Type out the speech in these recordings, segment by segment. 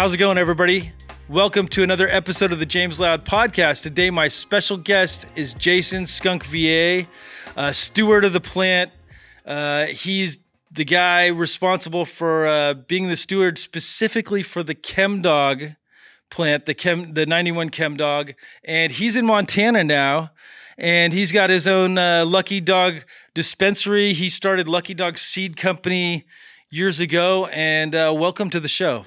How's it going, everybody? Welcome to another episode of the James Loud Podcast. Today, my special guest is Jason SkunkVA, steward of the plant. He's the guy responsible for being the steward specifically for the ChemDog plant, the 91 ChemDog, and he's in Montana now. And he's got his own Lucky Dog dispensary. He started Lucky Dog Seed Company years ago. And welcome to the show.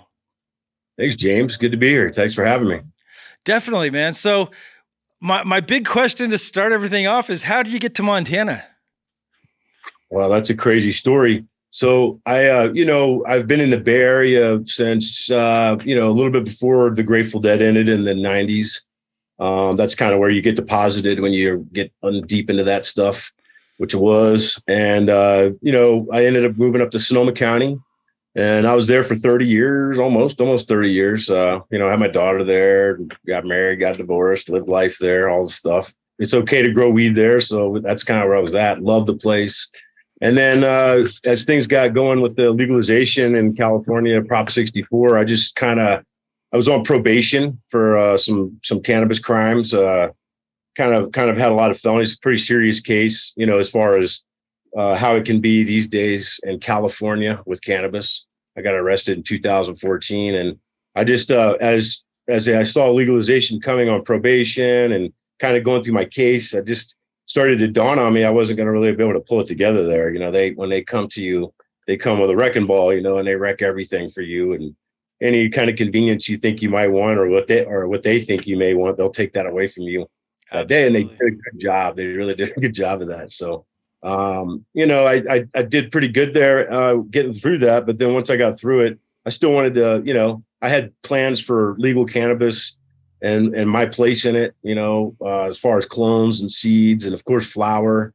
Thanks, James. Good to be here. Thanks for having me. Definitely, man. So my big question to start everything off is, how did you get to Montana? Well, that's a crazy story. So I've been in the Bay Area since, a little bit before the Grateful Dead ended in the 90s. That's kind of where you get deposited when you get deep into that stuff, which it was. And, I ended up moving up to Sonoma County. And I was there for 30 years, almost 30 years. I had my daughter there, got married, got divorced, lived life there, all the stuff. It's okay to grow weed there. So that's kind of where I was at. Loved the place. And then as things got going with the legalization in California, Prop 64, I was on probation for some cannabis crimes. Kind of had a lot of felonies, pretty serious case, as far as how it can be these days in California with cannabis. I got arrested in 2014, and I just as I saw legalization coming on probation and kind of going through my case, I just started to dawn on me I wasn't going to really be able to pull it together there. When they come to you, they come with a wrecking ball, and they wreck everything for you, and any kind of convenience you think you might want or what they think you may want, they'll take that away from you that day. And they did a good job. They really did a good job of that. So I did pretty good there getting through that. But then once I got through it, I still wanted to, I had plans for legal cannabis and my place in it, as far as clones and seeds and, of course, flower.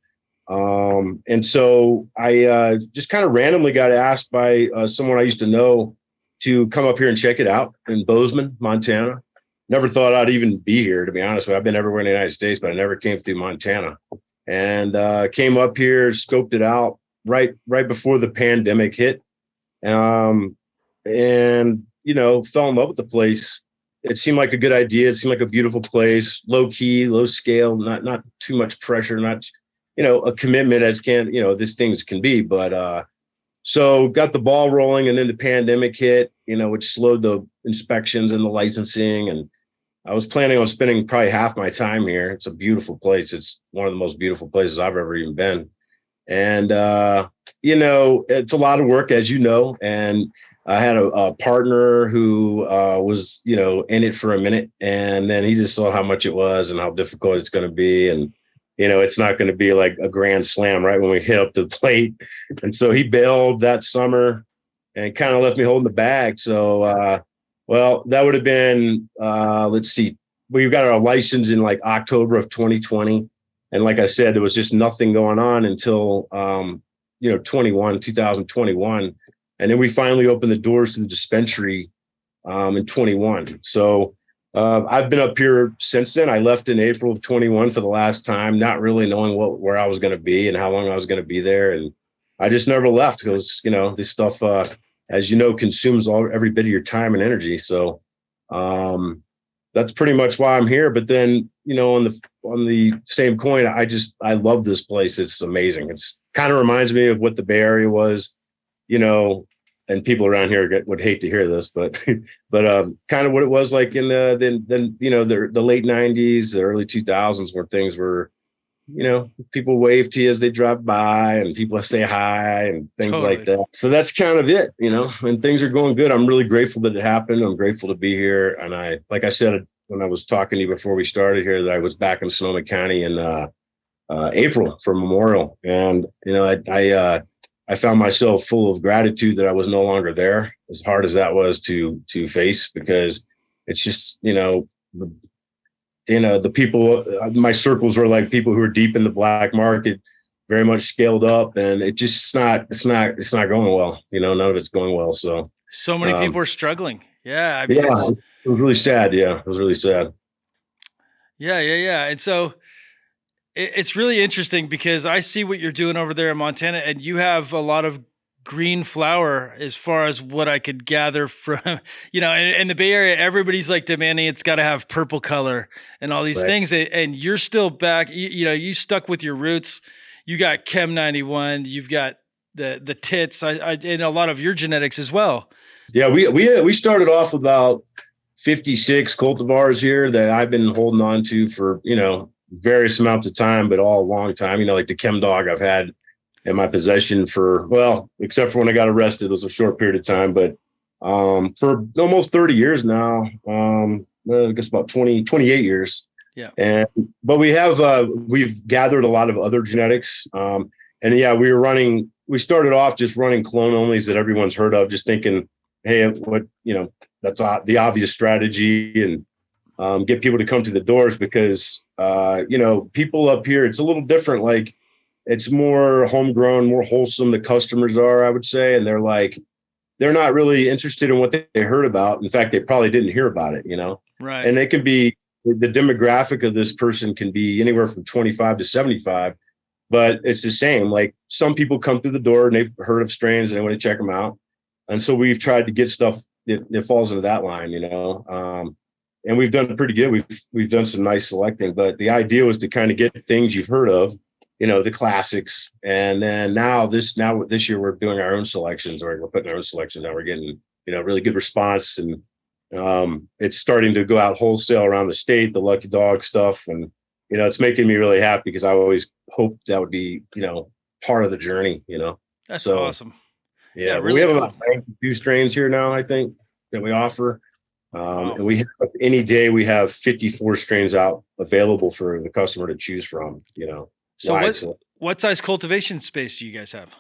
And so I just kind of randomly got asked by someone I used to know to come up here and check it out in Bozeman, Montana. Never thought I'd even be here, to be honest with you. I've been everywhere in the United States, but I never came through Montana. And came up here, scoped it out right before the pandemic hit, and fell in love with the place. It seemed like a good idea. It seemed like a beautiful place, low key, low scale, not too much pressure, not a commitment as these things can be. But so got the ball rolling, and then the pandemic hit, which slowed the inspections and the licensing. And I was planning on spending probably half my time here. It's a beautiful place. It's one of the most beautiful places I've ever even been. And, it's a lot of work, as you know. And I had a partner who was, in it for a minute. And then he just saw how much it was and how difficult it's going to be. And, it's not going to be like a grand slam right when we hit up to the plate. And so he bailed that summer and kind of left me holding the bag. So, well, that would have been, let's see, we got our license in like October of 2020. And like I said, there was just nothing going on until, 2021. And then we finally opened the doors to the dispensary in 21. So I've been up here since then. I left in April of 21 for the last time, not really knowing where I was going to be and how long I was going to be there. And I just never left because, this stuff, as you know, consumes every bit of your time and energy. So that's pretty much why I'm here. But then, on the same coin, I love this place. It's amazing. It's kind of reminds me of what the Bay Area was, and people around here would hate to hear this, but kind of what it was like in the late 90s, the early 2000s, where things were, people wave to you as they drive by and people say hi and things like that. So that's kind of it, and things are going good. I'm really grateful that it happened. I'm grateful to be here. And like I said, when I was talking to you before we started here, that I was back in Sonoma County in April for Memorial. And, I found myself full of gratitude that I was no longer there, as hard as that was to face, because it's just, the people, my circles were like people who are deep in the black market, very much scaled up, and it's not going well. None of it's going well. So many people are struggling. Yeah. It was really sad. Yeah. It was really sad. Yeah. And so it's really interesting because I see what you're doing over there in Montana, and you have a lot of green flower as far as what I could gather from, in the Bay Area, everybody's like demanding it's got to have purple color and all these Right. things. And you're still back, you stuck with your roots. You got Chem 91, you've got the tits, and a lot of your genetics as well. Yeah, we started off with about 56 cultivars here that I've been holding on to for, various amounts of time, but all a long time. Like the Chem Dog I've had in my possession for, well, except for when I got arrested, it was a short period of time, but for almost 30 years now, I guess about 28 years. Yeah. But we've gathered a lot of other genetics. And yeah, we started off just running clone onlys that everyone's heard of, just thinking, hey, that's the obvious strategy, and get people to come to the doors because, people up here, it's a little different. Like it's more homegrown, more wholesome. The customers are, I would say. And they're not really interested in what they heard about. In fact, they probably didn't hear about it, Right. And it can be, the demographic of this person can be anywhere from 25 to 75, but it's the same. Like some people come through the door and they've heard of strains and they want to check them out. And so we've tried to get stuff that falls into that line, and we've done pretty good. We've done some nice selecting, but the idea was to kind of get things you've heard of, the classics. And then this year we're doing our own selections, or we're putting our own selections out. We're getting, really good response, and it's starting to go out wholesale around the state, the Lucky Dog stuff. And, it's making me really happy because I always hoped that would be, part of the journey, That's awesome. Yeah, really we have about 92 strains here now, I think, that we offer. And we have, any day we have 54 strains out available for the customer to choose from, So what size cultivation space do you guys have?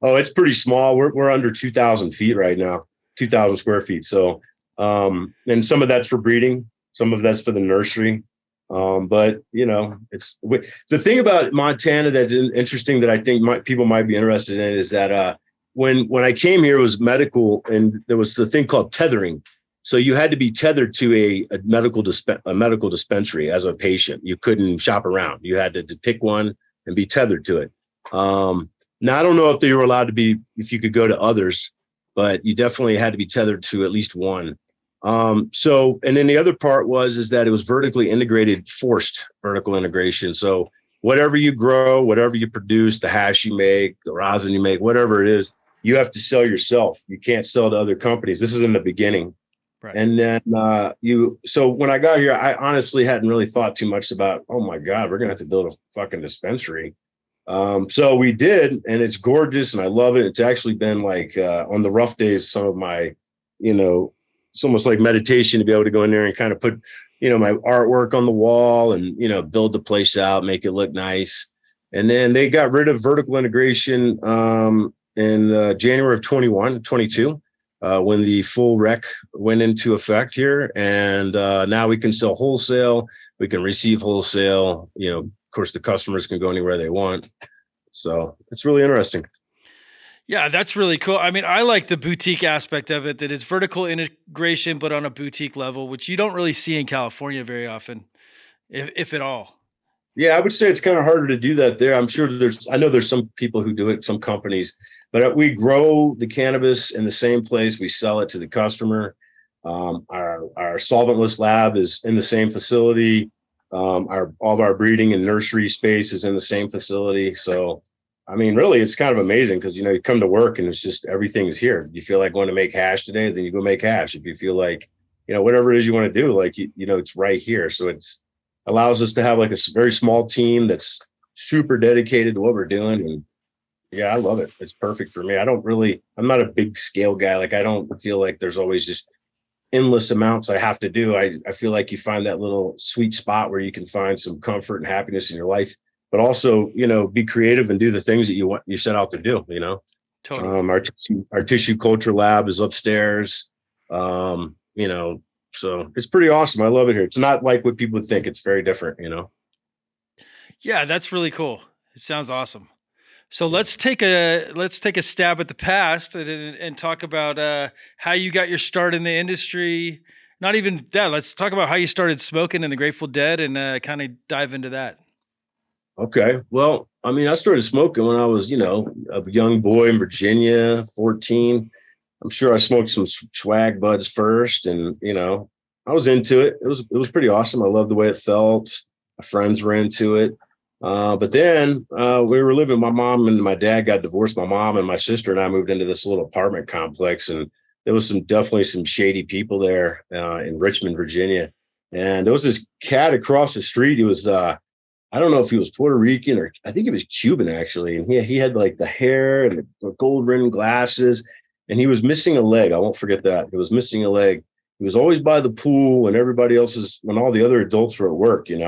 Oh, it's pretty small. We're under 2,000 feet right now, 2,000 square feet. So, and some of that's for breeding, some of that's for the nursery. But it's the thing about Montana that's interesting that I think people might be interested in is that when I came here, it was medical, and there was the thing called tethering. So you had to be tethered to a medical dispensary as a patient. You couldn't shop around. You had to pick one and be tethered to it. Now I don't know if you were allowed to be, if you could go to others, but you definitely had to be tethered to at least one. And then the other part is that it was vertically integrated, forced vertical integration. So whatever you grow, whatever you produce, the hash you make, the rosin you make, whatever it is, you have to sell yourself. You can't sell to other companies. This is in the beginning. Right. And then so when I got here, I honestly hadn't really thought too much about, oh my God, we're going to have to build a fucking dispensary. So we did, and it's gorgeous and I love it. It's actually been like on the rough days, some of my, it's almost like meditation to be able to go in there and kind of put, my artwork on the wall and, build the place out, make it look nice. And then they got rid of vertical integration in January of 22, when the full rec went into effect here. And now we can sell wholesale. We can receive wholesale. Of course, the customers can go anywhere they want. So it's really interesting. Yeah, that's really cool. I mean, I like the boutique aspect of it, that it's vertical integration, but on a boutique level, which you don't really see in California very often, if at all. Yeah, I would say it's kind of harder to do that there. I'm sure I know there's some people who do it, some companies, but we grow the cannabis in the same place. We sell it to the customer. Our solventless lab is in the same facility. All of our breeding and nursery space is in the same facility. So, I mean, really, it's kind of amazing because, you come to work and it's just everything is here. If you feel like going to make hash today, then you go make hash. If you feel like, whatever it is you want to do, like, it's right here. So it's allows us to have like a very small team that's super dedicated to what we're doing. And yeah, I love it. It's perfect for me. I'm not a big scale guy. Like, I don't feel like there's always just endless amounts I have to do. I feel like you find that little sweet spot where you can find some comfort and happiness in your life, but also, be creative and do the things that you set out to do, Totally. Our tissue culture lab is upstairs. So it's pretty awesome. I love it here. It's not like what people would think. It's very different, Yeah, that's really cool. It sounds awesome. So let's take a stab at the past and talk about how you got your start in the industry. Not even that. Let's talk about how you started smoking in the Grateful Dead and kind of dive into that. Okay. Well, I mean, I started smoking when I was, a young boy in Virginia, 14. I'm sure I smoked some swag buds first, and I was into it. It was pretty awesome. I loved the way it felt. My friends were into it. But then we were living. My mom and my dad got divorced. My mom and my sister and I moved into this little apartment complex, and there was definitely some shady people there in Richmond, Virginia. And there was this cat across the street. He was I don't know if he was Puerto Rican or I think he was Cuban actually. And he had like the hair and the gold rimmed glasses, and he was missing a leg. I won't forget that. He was missing a leg. He was always by the pool when when all the other adults were at work, in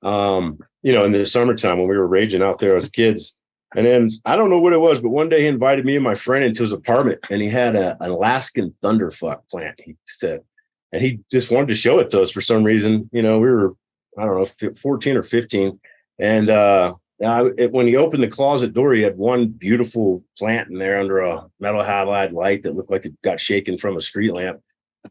the summertime when we were raging out there as kids. And then I don't know what it was, but one day he invited me and my friend into his apartment, and he had an Alaskan thunderfuck plant, he said. And he just wanted to show it to us for some reason. We were, I don't know, 14 or 15. And when he opened the closet door, he had one beautiful plant in there under a metal halide light that looked like it got shaken from a street lamp.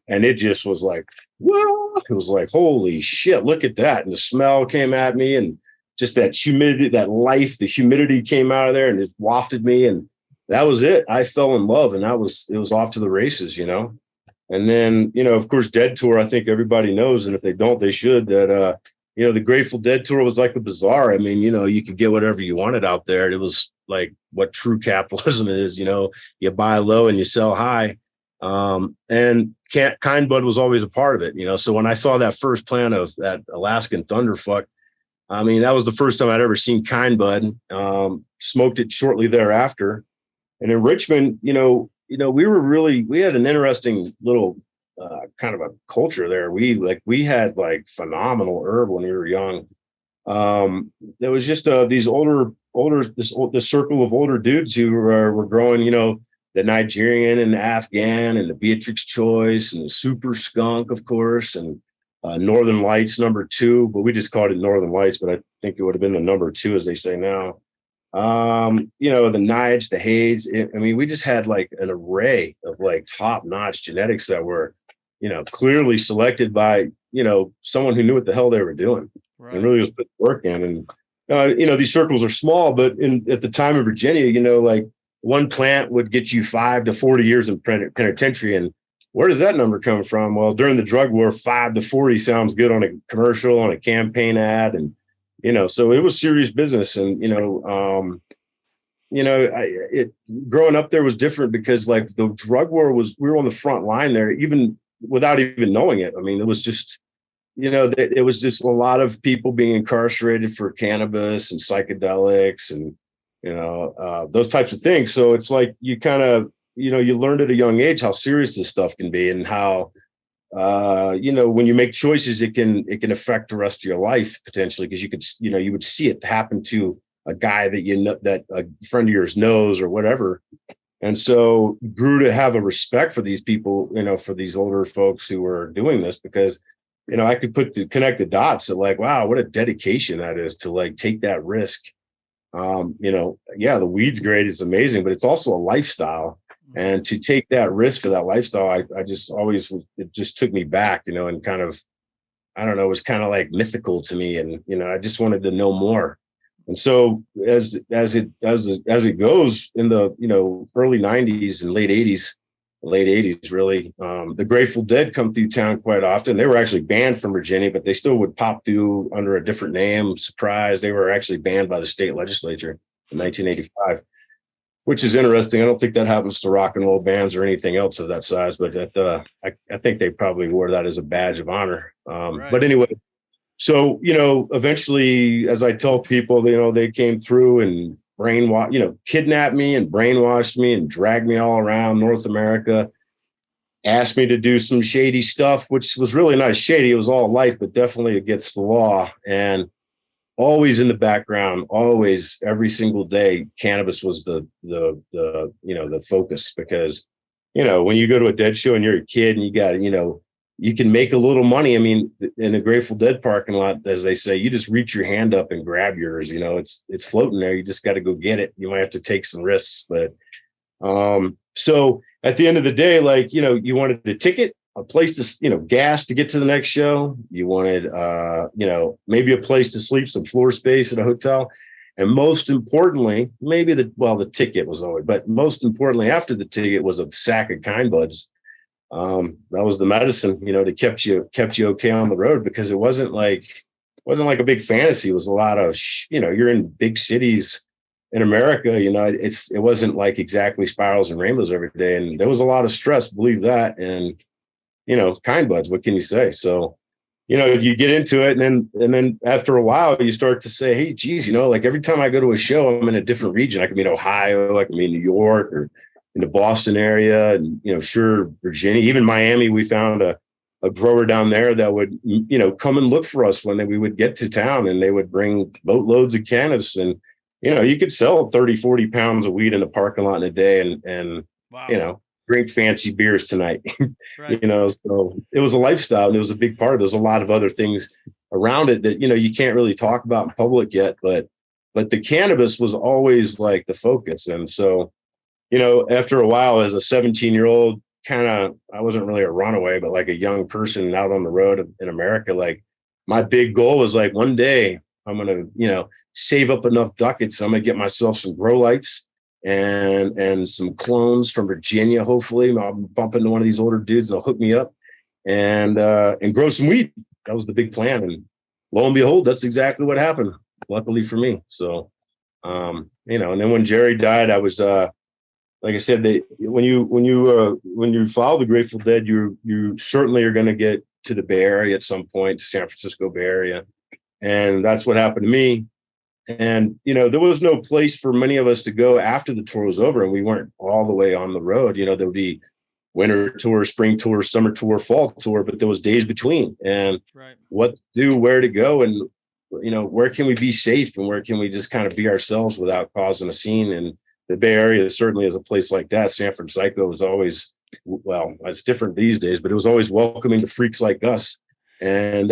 And it just was like, whoa, it was like, holy shit, look at that. And the smell came at me, and just that humidity, the humidity came out of there and it wafted me. And that was it. I fell in love, and it was off to the races. And then, of course, Dead Tour, I think everybody knows. And if they don't, they should, that, the Grateful Dead Tour was like a bazaar. I mean, you could get whatever you wanted out there. It was like what true capitalism is, you buy low and you sell high. And Kind Bud was always a part of it, So when I saw that first plant of that Alaskan thunderfuck, I mean, that was the first time I'd ever seen Kind Bud. Smoked it shortly thereafter. And in Richmond, we had an interesting little kind of a culture there. We had like phenomenal herb when we were young. There was just these this circle of older dudes who were growing, the Nigerian and the Afghan and the Beatrix Choice and the Super Skunk, of course, and Northern Lights #2, but we just called it Northern Lights, but I think it would have been the #2 as they say now. The Nige, the Hades. We just had like an array of like top-notch genetics that were, clearly selected by, someone who knew what the hell they were doing. Right. And really was put work in. And these circles are small, but at the time of Virginia, like one plant would get you 5 to 40 years in penitentiary. And where does that number come from? Well, during the drug war, 5 to 40 sounds good on a commercial, on a campaign ad. And, so it was serious business. And, growing up there was different because like the drug war we were on the front line there, even without even knowing it. I mean, it was just, it was just a lot of people being incarcerated for cannabis and psychedelics and, those types of things. So it's like you kind of, you learned at a young age how serious this stuff can be and how, when you make choices, it can affect the rest of your life potentially, because you could, you would see it happen to a guy that that a friend of yours knows or whatever. And so grew to have a respect for these people, for these older folks who were doing this, because, I could connect the dots that like, wow, what a dedication that is to like take that risk. The weed's great. It's amazing, but it's also a lifestyle. And to take that risk for that lifestyle, I just always, it just took me back, and kind of, I don't know, it was kind of like mythical to me. And, I just wanted to know more. And so as it goes in the, early 90s and late 80s, really, the Grateful Dead come through town quite often. They were actually banned from Virginia, but they still would pop through under a different name. Surprise. They were actually banned by the state legislature in 1985. Which is interesting. I don't think that happens to rock and roll bands or anything else of that size, but I think they probably wore that as a badge of honor. Right. But anyway, so, eventually, as I tell people, they came through and kidnapped me and brainwashed me and dragged me all around North America, asked me to do some shady stuff, which was really not shady. It was all life, but definitely against the law. And always in the background, always every single day, cannabis was the focus, because, when you go to a Dead show and you're a kid and you got, you can make a little money. I mean, in a Grateful Dead parking lot, as they say, you just reach your hand up and grab yours, it's floating there. You just got to go get it. You might have to take some risks, but, so at the end of the day, like, you wanted a ticket, a place to, gas to get to the next show. You wanted, maybe a place to sleep, some floor space at a hotel. And most importantly, maybe the ticket was always, but most importantly, after the ticket was a sack of kind buds. That was the medicine, that kept you okay on the road, because it wasn't like a big fantasy. It was a lot of, you're in big cities in America, it wasn't like exactly spirals and rainbows every day. And there was a lot of stress, believe that. And, kind buds, what can you say? So, you get into it, and then after a while you start to say, hey, geez, like every time I go to a show, I'm in a different region. I could be in Ohio, I could be in New York, or in the Boston area, and, sure, Virginia, even Miami. We found a grower down there that would, come and look for us when we would get to town, and they would bring boatloads of cannabis. And, you could sell 30, 40 pounds of weed in the parking lot in a day, and wow. Drink fancy beers tonight. Right. So it was a lifestyle, and it was a big part. There's a lot of other things around it that, you can't really talk about in public yet, but the cannabis was always like the focus. And so, after a while, as a 17-year-old, I wasn't really a runaway, but like a young person out on the road in America, like my big goal was like, one day I'm going to, save up enough ducats. I'm going to get myself some grow lights and some clones from Virginia. Hopefully I'll bump into one of these older dudes and they'll hook me up and grow some weed. That was the big plan. And lo and behold, that's exactly what happened. Luckily for me. So, and then when Jerry died, I was, like I said, when you follow the Grateful Dead, you certainly are going to get to the Bay Area at some point, San Francisco Bay Area, and that's what happened to me. And there was no place for many of us to go after the tour was over, and we weren't all the way on the road. There would be winter tour, spring tour, summer tour, fall tour, but there was days between, and right. What to do, where to go, and where can we be safe, and where can we just kind of be ourselves without causing a scene. And the Bay Area certainly is a place like that. San Francisco was always, well, it's different these days, but it was always welcoming to freaks like us. And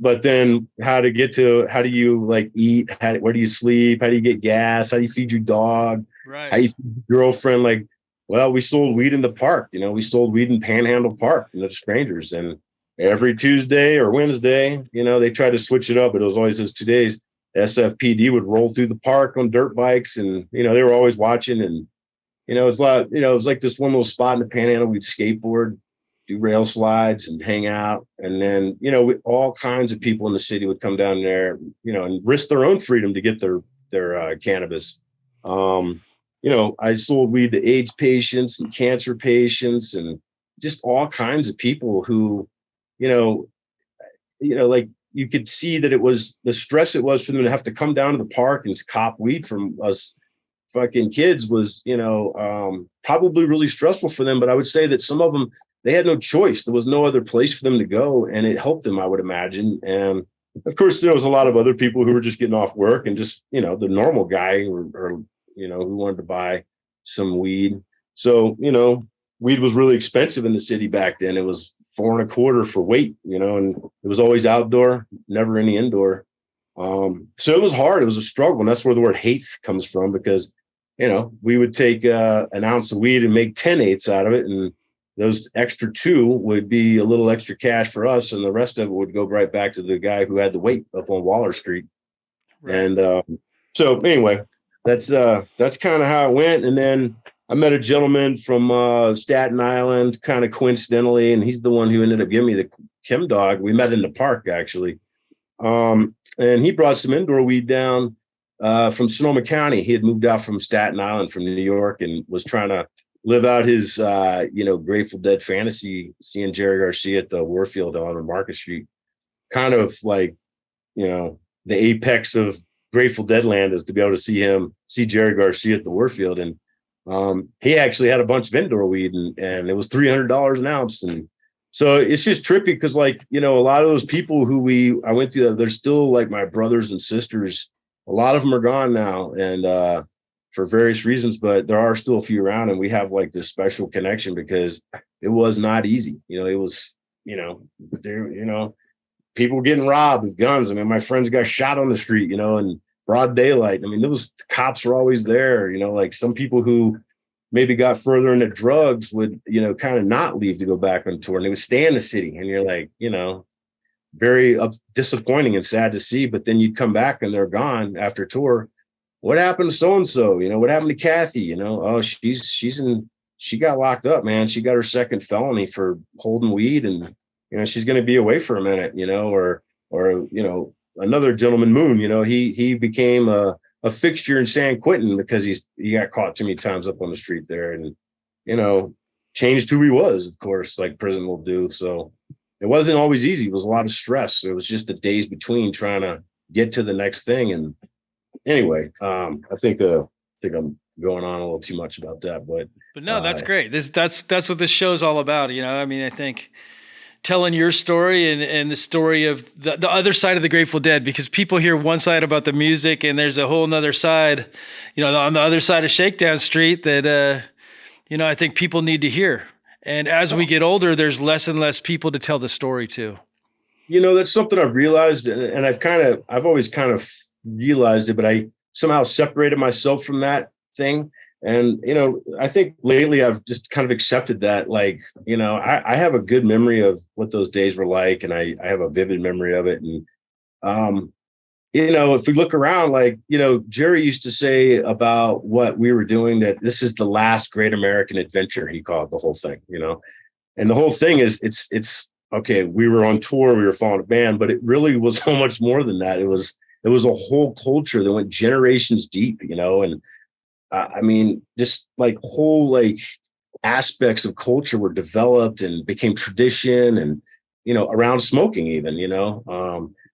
but then how do you like eat? Where do you sleep? How do you get gas? How do you feed your dog? Right. How do you feed your girlfriend? Like, well, we sold weed in the park. We sold weed in Panhandle Park, to strangers. And every Tuesday or Wednesday, they tried to switch it up, but it was always those 2 days. SFPD would roll through the park on dirt bikes, and they were always watching. And it's like it was like this one little spot in the Panhandle. We'd skateboard, do rail slides, and hang out. And then all kinds of people in the city would come down there, and risk their own freedom to get their cannabis. I sold weed to AIDS patients and cancer patients, and just all kinds of people who, like, you could see that it was the stress it was for them to have to come down to the park and cop weed from us fucking kids was, probably really stressful for them. But I would say that some of them, they had no choice. There was no other place for them to go, and it helped them, I would imagine. And of course, there was a lot of other people who were just getting off work and just, the normal guy or who wanted to buy some weed. So, weed was really expensive in the city back then. It was $4.25 for weight, and it was always outdoor, never any indoor. So it was hard. It was a struggle. And that's where the word hate comes from, because, we would take an ounce of weed and make 10 eighths out of it. And those extra 2 would be a little extra cash for us. And the rest of it would go right back to the guy who had the weight up on Waller Street. Right. And so anyway, that's kind of how it went. And then I met a gentleman from Staten Island, kind of coincidentally, and he's the one who ended up giving me the Chem Dog. We met in the park, actually. And he brought some indoor weed down from Sonoma County. He had moved out from Staten Island from New York and was trying to live out his, Grateful Dead fantasy, seeing Jerry Garcia at the Warfield on Market Street. Kind of like, the apex of Grateful Dead land is to be able to see Jerry Garcia at the Warfield. And he actually had a bunch of indoor weed, and it was $300 an ounce. And so it's just trippy because, like, a lot of those people who I went through, they're still like my brothers and sisters. A lot of them are gone now, and for various reasons, but there are still a few around, and we have like this special connection because it was not easy. It was, people getting robbed with guns. I mean, my friends got shot on the street, in broad daylight. I mean, those cops were always there, like some people who, maybe got further into drugs would, kind of not leave to go back on tour, and they would stay in the city. And you're like, very disappointing and sad to see. But then you come back and they're gone after tour. What happened to so and so? What happened to Kathy? Oh, she got locked up, man. She got her second felony for holding weed, and she's going to be away for a minute. Or another gentleman, Moon. He became a fixture in San Quentin because he got caught too many times up on the street there, and changed who he was, of course, like prison will do. So it wasn't always easy. It was a lot of stress. It was just the days between trying to get to the next thing. And anyway, I think I'm going on a little too much about that, but no, that's great. That's what this show's all about. I mean, I think telling your story and the story of the other side of the Grateful Dead, because people hear one side about the music and there's a whole nother side, on the other side of Shakedown Street that, I think people need to hear. And as we get older, there's less and less people to tell the story to. That's something I've realized, and I've always kind of realized it, but I somehow separated myself from that thing. And, I think lately I've just kind of accepted that, like, I have a good memory of what those days were like, and I have a vivid memory of it. And, if we look around, like, Jerry used to say about what we were doing, that this is the last great American adventure, he called the whole thing, and the whole thing is it's okay. We were on tour, we were following a band, but it really was so much more than that. It was a whole culture that went generations deep, and I mean, just like whole like aspects of culture were developed and became tradition, and around smoking even,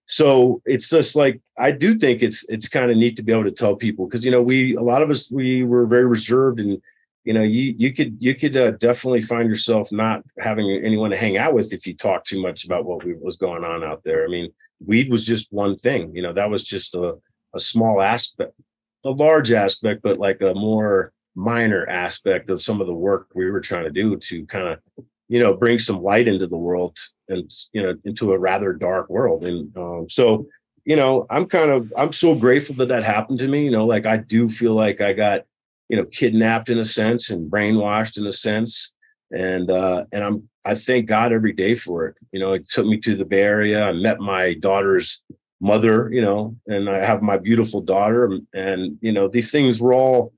so it's just like, I do think it's kind of neat to be able to tell people, because a lot of us, we were very reserved, and you could definitely find yourself not having anyone to hang out with if you talk too much about what was going on out there. I mean, weed was just one thing, that was just a small aspect, a large aspect, but like a more minor aspect of some of the work we were trying to do to kind of, bring some light into the world, and, into a rather dark world. And so, I'm so grateful that happened to me. Like, I do feel like I got, kidnapped in a sense and brainwashed in a sense. And I thank God every day for it. It took me to the Bay Area. I met my daughter's mother, and I have my beautiful daughter, and these things were all,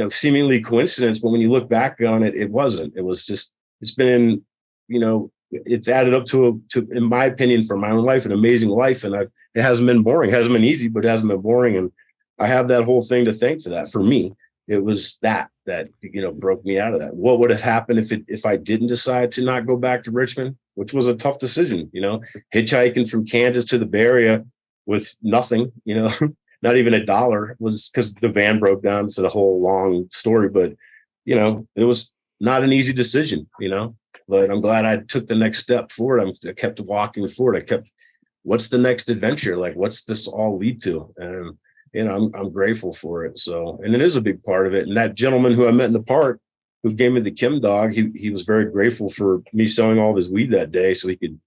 seemingly coincidence, but when you look back on it, it wasn't. It was just, it's been, it's added up to, in my opinion, for my own life, an amazing life. And it hasn't been boring. It hasn't been easy, but it hasn't been boring. And I have that whole thing to thank for that. For me, it was that broke me out of that. What would have happened if I didn't decide to not go back to Richmond, which was a tough decision, hitchhiking from Kansas to the Bay Area with nothing, not even $1, was because the van broke down. It's a whole long story, but it was not an easy decision, but I'm glad I took the next step forward. I kept walking forward. What's the next adventure? Like, what's this all lead to? And, I'm grateful for it. So, and it is a big part of it. And that gentleman who I met in the park, who gave me the Kim dog, he was very grateful for me selling all of his weed that day so he could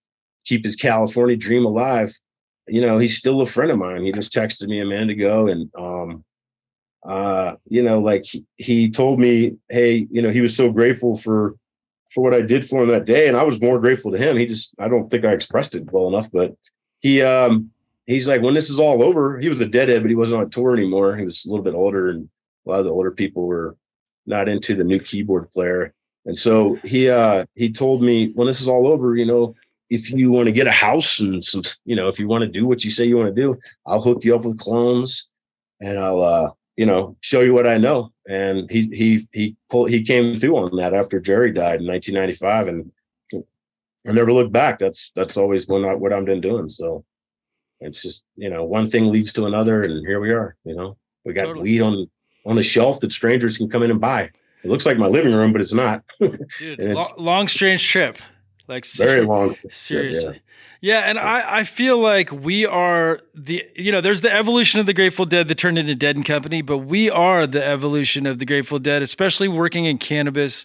keep his California dream alive. He's still a friend of mine. He just texted me a minute ago, and like he told me, hey, he was so grateful for what I did for him that day, and I was more grateful to him. I don't think I expressed it well enough, but he's like, when this is all over, he was a deadhead, but he wasn't on tour anymore. He was a little bit older, and a lot of the older people were not into the new keyboard player. And so he told me, when this is all over, if you want to get a house and some, if you want to do what you say you want to do, I'll hook you up with clones, and I'll, show you what I know. And he came through on that after Jerry died in 1995, and I never looked back. That's always what I've been doing. So it's just, one thing leads to another, and here we are. We got totally. Weed on a shelf that strangers can come in and buy. It looks like my living room, but it's not. Dude, long, strange trip. Like very long. Seriously. Yeah. And I feel like we are there's the evolution of the Grateful Dead that turned into Dead and Company, but we are the evolution of the Grateful Dead, especially working in cannabis.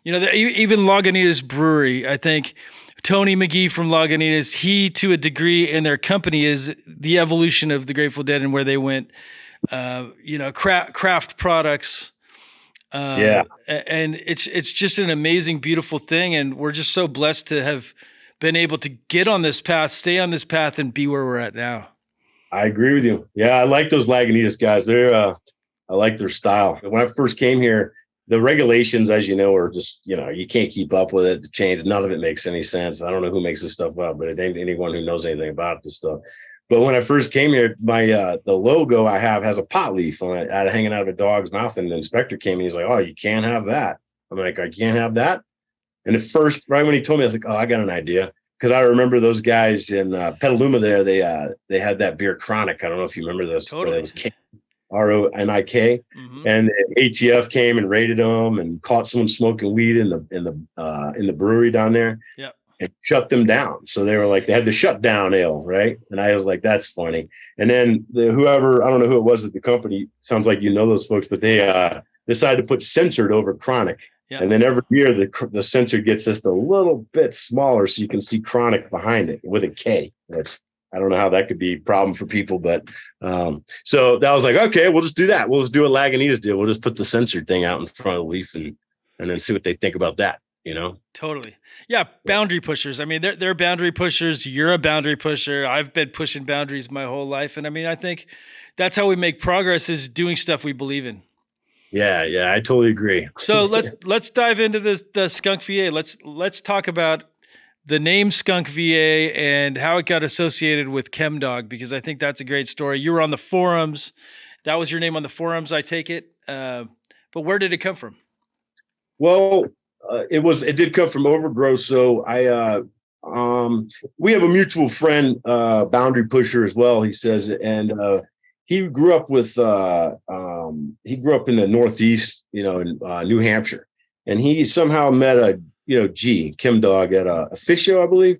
Even Lagunitas Brewery, I think Tony McGee from Lagunitas, he, to a degree, in their company is the evolution of the Grateful Dead and where they went. craft products. Yeah, And it's just an amazing, beautiful thing. And we're just so blessed to have been able to get on this path, stay on this path, and be where we're at now. I agree with you. Yeah, I like those Lagunitas guys. I like their style. When I first came here, the regulations, as you know, are just, you can't keep up with it. The change, none of it makes any sense. I don't know who makes this stuff up, but it ain't anyone who knows anything about this stuff. But when I first came here, my the logo I have has a pot leaf on it, hanging out of a dog's mouth. And the inspector came and he's like, "Oh, you can't have that." I'm like, "I can't have that." And at first, right when he told me, I was like, "Oh, I got an idea." Because I remember those guys in Petaluma there, they had that beer Chronic. I don't know if you remember this, Totally. but it was RONIK, Mm-hmm. and the ATF came and raided them and caught someone smoking weed in the brewery down there. Yeah. And shut them down. So they were like, they had the shutdown ale, right? And I was like, that's funny. And then whoever, I don't know who it was at the company, sounds like you know those folks, but they decided to put censored over Chronic. Yeah. And then every year the censored gets just a little bit smaller so you can see Chronic behind it with a K. I don't know how that could be a problem for people, but so that was like, okay, we'll just do that. We'll just do what Lagunitas did. We'll just put the censored thing out in front of the leaf and then see what they think about that. Totally. Yeah. Boundary pushers. I mean, they're boundary pushers. You're a boundary pusher. I've been pushing boundaries my whole life. And I mean, I think that's how we make progress, is doing stuff we believe in. Yeah. I totally agree. So let's dive into the SkunkVA. Let's talk about the name SkunkVA and how it got associated with ChemDog, because I think that's a great story. You were on the forums. That was your name on the forums, I take it. But where did it come from? Well, it did come from Overgrowth. So we have a mutual friend, boundary pusher as well, he says, and he grew up in the Northeast, in New Hampshire, and he somehow met ChemDog at a fish show, I believe.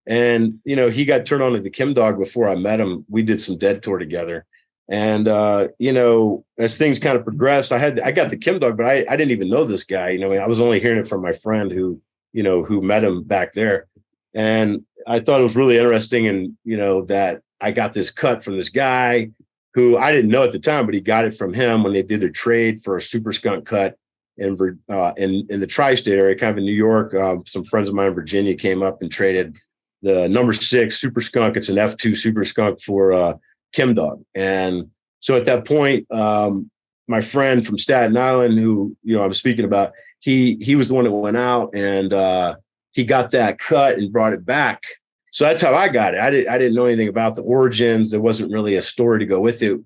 And, he got turned on to the ChemDog before I met him. We did some dead tour together. And, as things kind of progressed, I got the ChemDog, but I didn't even know this guy. I was only hearing it from my friend who met him back there. And I thought it was really interesting. And, that I got this cut from this guy who I didn't know at the time, but he got it from him when they did a trade for a super skunk cut in the tri-state area, kind of in New York. Some friends of mine in Virginia came up and traded the number 6 super skunk. It's an F2 super skunk for ChemDog. And so at that point, my friend from Staten Island, who I'm speaking about, he was the one that went out and he got that cut and brought it back. So that's how I got it. I didn't know anything about the origins. There wasn't really a story to go with it.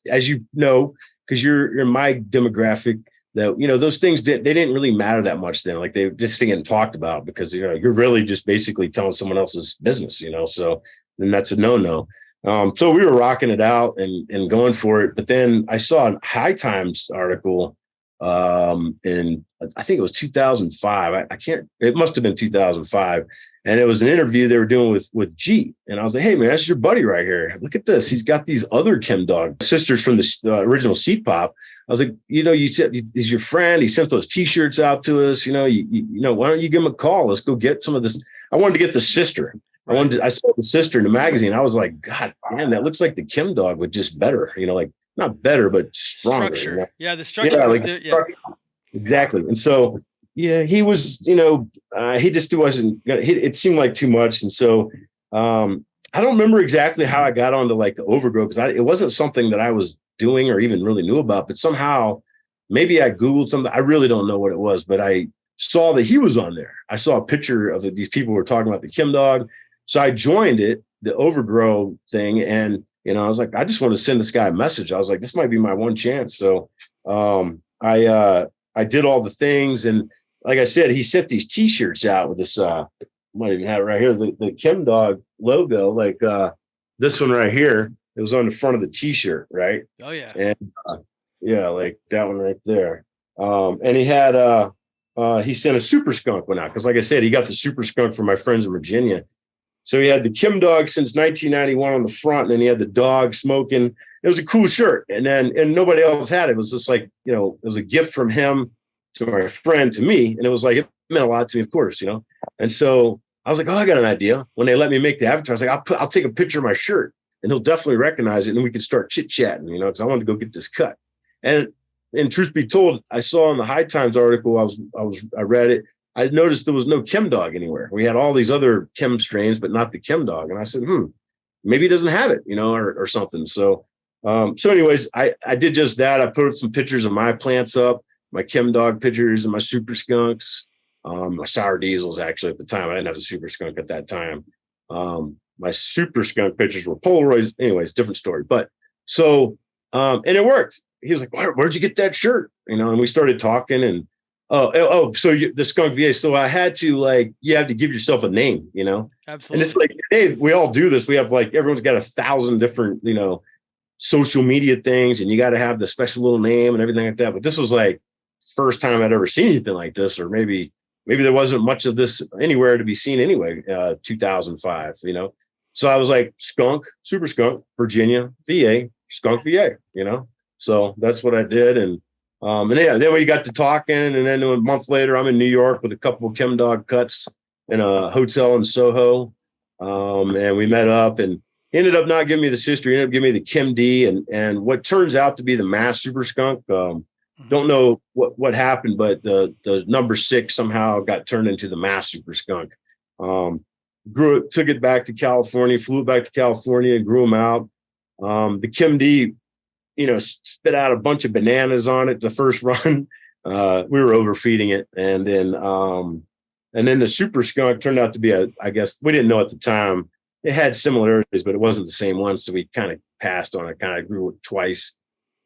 As you know, because you're in my demographic, that those things they didn't really matter that much then. Like, they just getting talked about because you're really just basically telling someone else's business. So then that's a no. So we were rocking it out and going for it. But then I saw a High Times article in, I think it was 2005. It must have been 2005. And it was an interview they were doing with G. And I was like, hey, man, that's your buddy right here. Look at this. He's got these other ChemDog sisters from the original Seed Pop. I was like, you said he's your friend. He sent those T-shirts out to us. Why don't you give him a call? Let's go get some of this. I wanted to get the sister. Right. I saw the sister in the magazine. I was like, God damn, that looks like the ChemDog, but just better. Like, not better, but stronger. Structure. Yeah, the structure. Exactly. And so, yeah, he was, he just wasn't. It seemed like too much, and so I don't remember exactly how I got onto like the Overgrowth, because it wasn't something that I was doing or even really knew about. But somehow, maybe I Googled something. I really don't know what it was, but I saw that he was on there. I saw a picture of these people who were talking about the ChemDog. So I joined the Overgrowth thing, and I was like, I just want to send this guy a message. I was like, this might be my one chance. So I did all the things, and like I said, he sent these T-shirts out with this. Might even have it right here, the ChemDog logo, like this one right here. It was on the front of the T-shirt, right? Oh yeah, and yeah, like that one right there. And he had he sent a super skunk one out, because, like I said, he got the super skunk from my friends in Virginia. So he had the ChemDog since 1991 on the front, and then he had the dog smoking. It was a cool shirt, and nobody else had it. It was just like, it was a gift from him to my friend to me, and it was like, it meant a lot to me, of course, And so I was like, oh, I got an idea. When they let me make the avatar, I was like, I'll take a picture of my shirt. and he'll definitely recognize it. And we could start chit chatting, you know, because I wanted to go get this cut. And truth be told, I saw in the High Times article, I read it. I noticed there was no chem dog anywhere. We had all these other chem strains, but not the chem dog. And I said, maybe he doesn't have it, you know, or something. So anyways, I did just that. I put some pictures of my plants up, my chem dog pictures and my super skunks, my sour diesels. Actually, at the time, I didn't have a super skunk at that time. My super skunk pictures were Polaroids. Anyways, different story. But so, and it worked. He was like, where'd you get that shirt? You know, and we started talking and, so the SkunkVA. So I had to you have to give yourself a name, you know? Absolutely. And it's like, hey, we all do this. We have everyone's got 1,000 different, you know, social media things, and you got to have the special little name and everything like that. But this was first time I'd ever seen anything like this, or maybe there wasn't much of this anywhere to be seen anyway. 2005, you know? So I was like, skunk, super skunk, Virginia, VA, SkunkVA, you know? So that's what I did. And yeah, then we got to talking, and then a month later, I'm in New York with a couple of chem dog cuts in a hotel in Soho. And we met up, and he ended up not giving me the sister. He ended up giving me the Chem D and what turns out to be the mass super skunk. Don't know what happened, but the number 6 somehow got turned into the mass super skunk. Took it back to California, flew it back to California, and grew them out. The Chem D, you know, spit out a bunch of bananas on it the first run. We were overfeeding it, and then the super skunk turned out to be I guess we didn't know at the time. It had similarities, but it wasn't the same one. So we kind of passed on it, kind of grew it twice,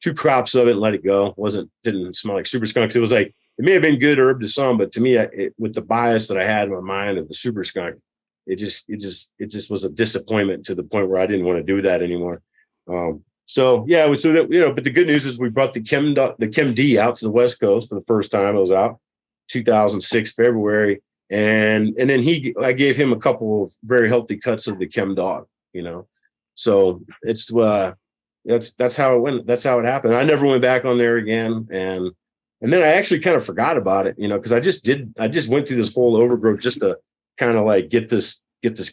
2 crops of it and let it go. Didn't smell like super skunk. It was it may have been good herb to some, but to me, with the bias that I had in my mind of the super skunk, it just was a disappointment to the point where I didn't want to do that anymore. So yeah, so that, you know, but the good news is we brought the Chem D out to the West Coast for the first time. It was out 2006 February, and then I gave him a couple of very healthy cuts of the Chem dog, you know. So it's that's how it went. That's how it happened. I never went back on there again, and then I actually kind of forgot about it, you know, because I just went through this whole overgrowth just to kind of get this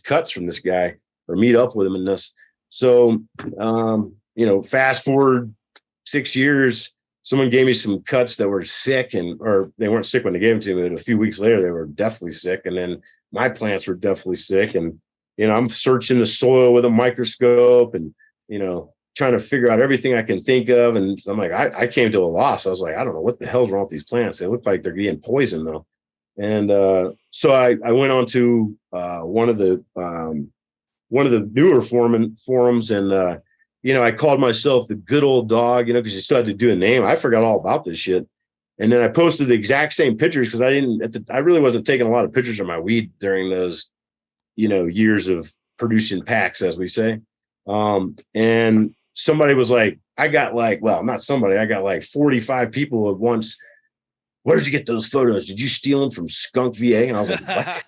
cuts from this guy or meet up with him in this. So you know, fast forward 6 years, someone gave me some cuts that were sick, or they weren't sick when they gave them to me, but a few weeks later, they were definitely sick. And then my plants were definitely sick. And, you know, I'm searching the soil with a microscope and, you know, trying to figure out everything I can think of. And so I'm like, I came to a loss. I was like, I don't know what the hell's wrong with these plants. They look like they're being poisoned though. And so I went on to one of the newer forums, and you know, I called myself the good old dog, you know, because you still had to do a name. I forgot all about this shit. And then I posted the exact same pictures because I really wasn't taking a lot of pictures of my weed during those, you know, years of producing packs, as we say. And somebody was like, I got I got 45 people at once. Where did you get those photos? Did you steal them from SkunkVA? And I was like, what?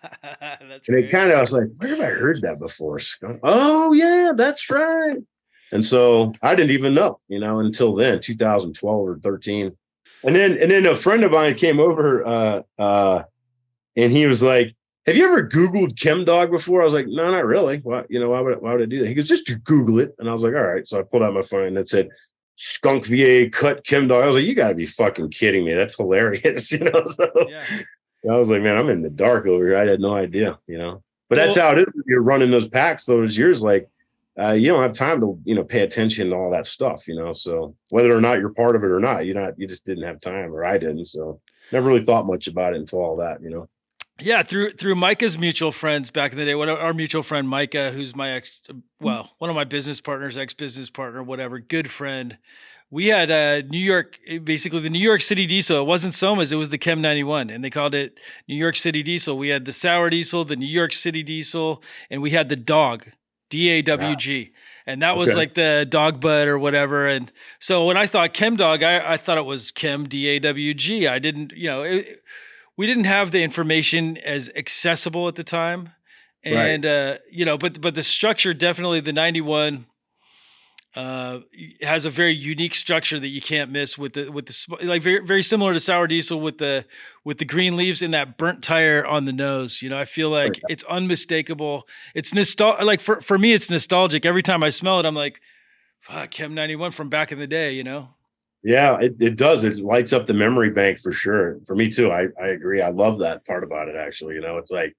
And I was like, where have I heard that before? Skunk? Oh yeah, that's right. And so I didn't even know, you know, until then, 2012 or 13. And then a friend of mine came over and he was like, have you ever Googled Chem Dog before? I was like, no, not really. Why would I do that? He goes, just to Google it. And I was like, all right. So I pulled out my phone and it said SkunkVA cut Chem Dog. I was like, you gotta be fucking kidding me. That's hilarious. You know, so yeah. I was like, man, I'm in the dark over here. I had no idea, you know, but that's how it is. You're running those packs those years, you don't have time to, you know, pay attention to all that stuff, you know. So whether or not you're part of it or not, you just didn't have time, or I didn't. So never really thought much about it until all that, you know. Yeah, through Micah's mutual friends back in the day. Our mutual friend Micah, who's my one of my business partners, ex-business partner, whatever, good friend. We had New York, basically the New York City diesel. It wasn't Soma's, it was the Chem 91, and they called it New York City diesel. We had the sour diesel, the New York City diesel, and we had the dog. DAWG. And that was like the dog bud or whatever. And so when I thought Chem Dog, I thought it was Chem DAWG. I didn't, you know, we didn't have the information as accessible at the time. And, you know, but the structure, definitely the 91, It has a very unique structure that you can't miss like very similar to sour diesel with the green leaves and that burnt tire on the nose. You know, I feel like it's unmistakable. It's like for me, it's nostalgic. Every time I smell it, I'm like, fuck, Chem 91 from back in the day, you know? Yeah, it does. It lights up the memory bank for sure. For me too. I agree. I love that part about it, actually. You know, it's like,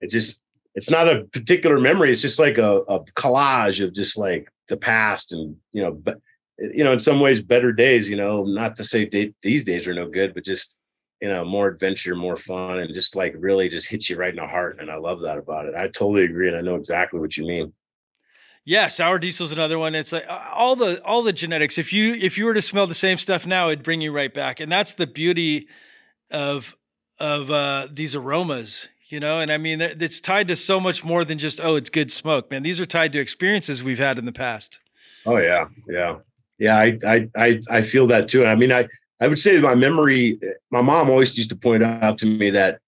it just, it's not a particular memory. It's just like a collage of just like the past and, but, in some ways better days, not to say these days are no good, but just, more adventure, more fun, and just like really just hits you right in the heart. And I love that about it. I totally agree. And I know exactly what you mean. Yeah, sour diesel's another one. It's like all the genetics. If you were to smell the same stuff now, it'd bring you right back. And that's the beauty of these aromas, you know. And I mean, it's tied to so much more than just, oh, it's good smoke, man. These are tied to experiences we've had in the past. Oh yeah, yeah, yeah. I feel that too. And I mean, I would say my memory. My mom always used to point out to me that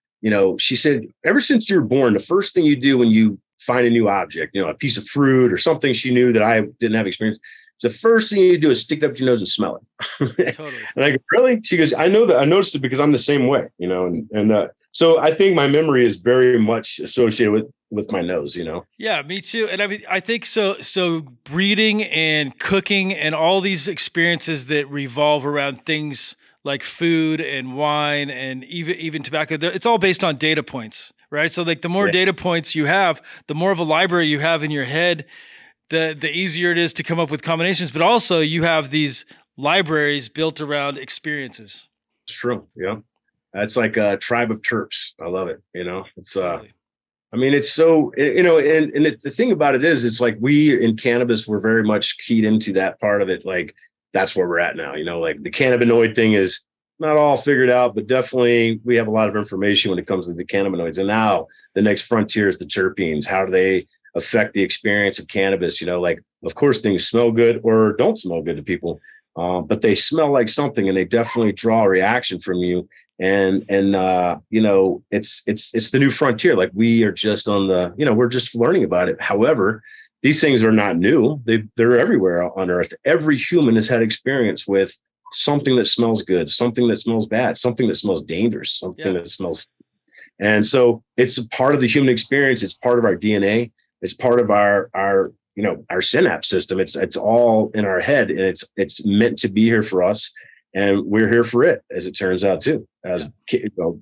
she said ever since you were born, the first thing you do when you find a new object, a piece of fruit or something she knew that I didn't have experience. The first thing you do is stick it up to your nose and smell it. Totally. And I go, really? She goes, I know that. I noticed it because I'm the same way, and so I think my memory is very much associated with my nose, Yeah, me too. And I mean, I think so breeding and cooking and all these experiences that revolve around things like food and wine and even tobacco, it's all based on data points, right? So like the more data points you have, the more of a library you have in your head, the easier it is to come up with combinations, but also you have these libraries built around experiences. It's true. Yeah. That's like a tribe of terps. I love it. It's Totally. I mean, it's so, the thing about it is, it's like we in cannabis, we're very much keyed into that part of it. Like that's where we're at now, like the cannabinoid thing is not all figured out, but definitely we have a lot of information when it comes to the cannabinoids. And now the next frontier is the terpenes. How do they affect the experience of cannabis? Like, of course, things smell good or don't smell good to people, but they smell like something and they definitely draw a reaction from you. And it's the new frontier. Like we are just on the, we're just learning about it. However, these things are not new. They're everywhere on earth. Every human has had experience with something that smells good, something that smells bad, something that smells dangerous, something that smells. And so it's a part of the human experience. It's part of our DNA. It's part of our synapse system. It's all in our head, and it's meant to be here for us. And we're here for it, as it turns out, too, as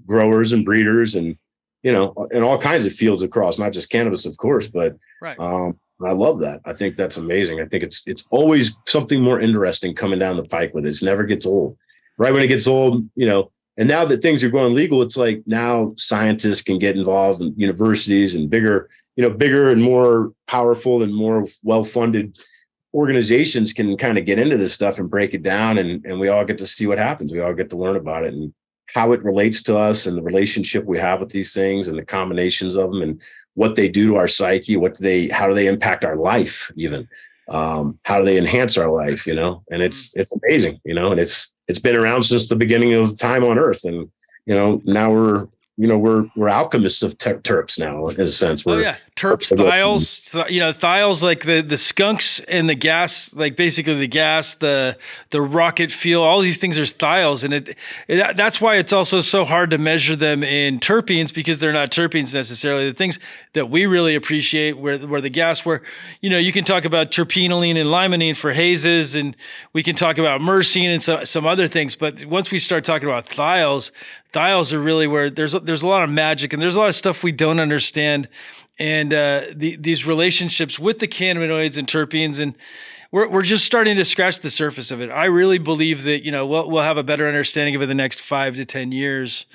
growers and breeders and, in all kinds of fields across, not just cannabis, of course. But right. I love that. I think that's amazing. I think it's always something more interesting coming down the pike with it. It never gets old. Right when it gets old, and now that things are going legal, it's like now scientists can get involved in universities and bigger and more powerful and more well-funded organizations can kind of get into this stuff and break it down, and we all get to see what happens. We all get to learn about it and how it relates to us and the relationship we have with these things and the combinations of them and what they do to our psyche, how do they impact our life, even how do they enhance our life, and it's amazing, and it's been around since the beginning of time on earth. And now we're alchemists of terps now, in a sense. Terps, thiols, like the skunks and the gas, like basically the gas, the rocket fuel, all these things are thiols, and that's why it's also so hard to measure them in terpenes, because they're not terpenes necessarily. The things that we really appreciate, where the gas, where you can talk about terpenoline and limonene for hazes, and we can talk about myrcene and some other things, but once we start talking about thiols are really where there's a lot of magic, and there's a lot of stuff we don't understand, and these relationships with the cannabinoids and terpenes, and we're just starting to scratch the surface of it. I really believe that we'll have a better understanding of it in the next 5 to 10 years,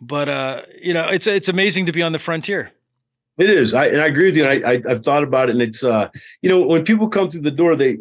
but it's amazing to be on the frontier. It is. I agree with you. I've thought about it, and it's when people come through the door, they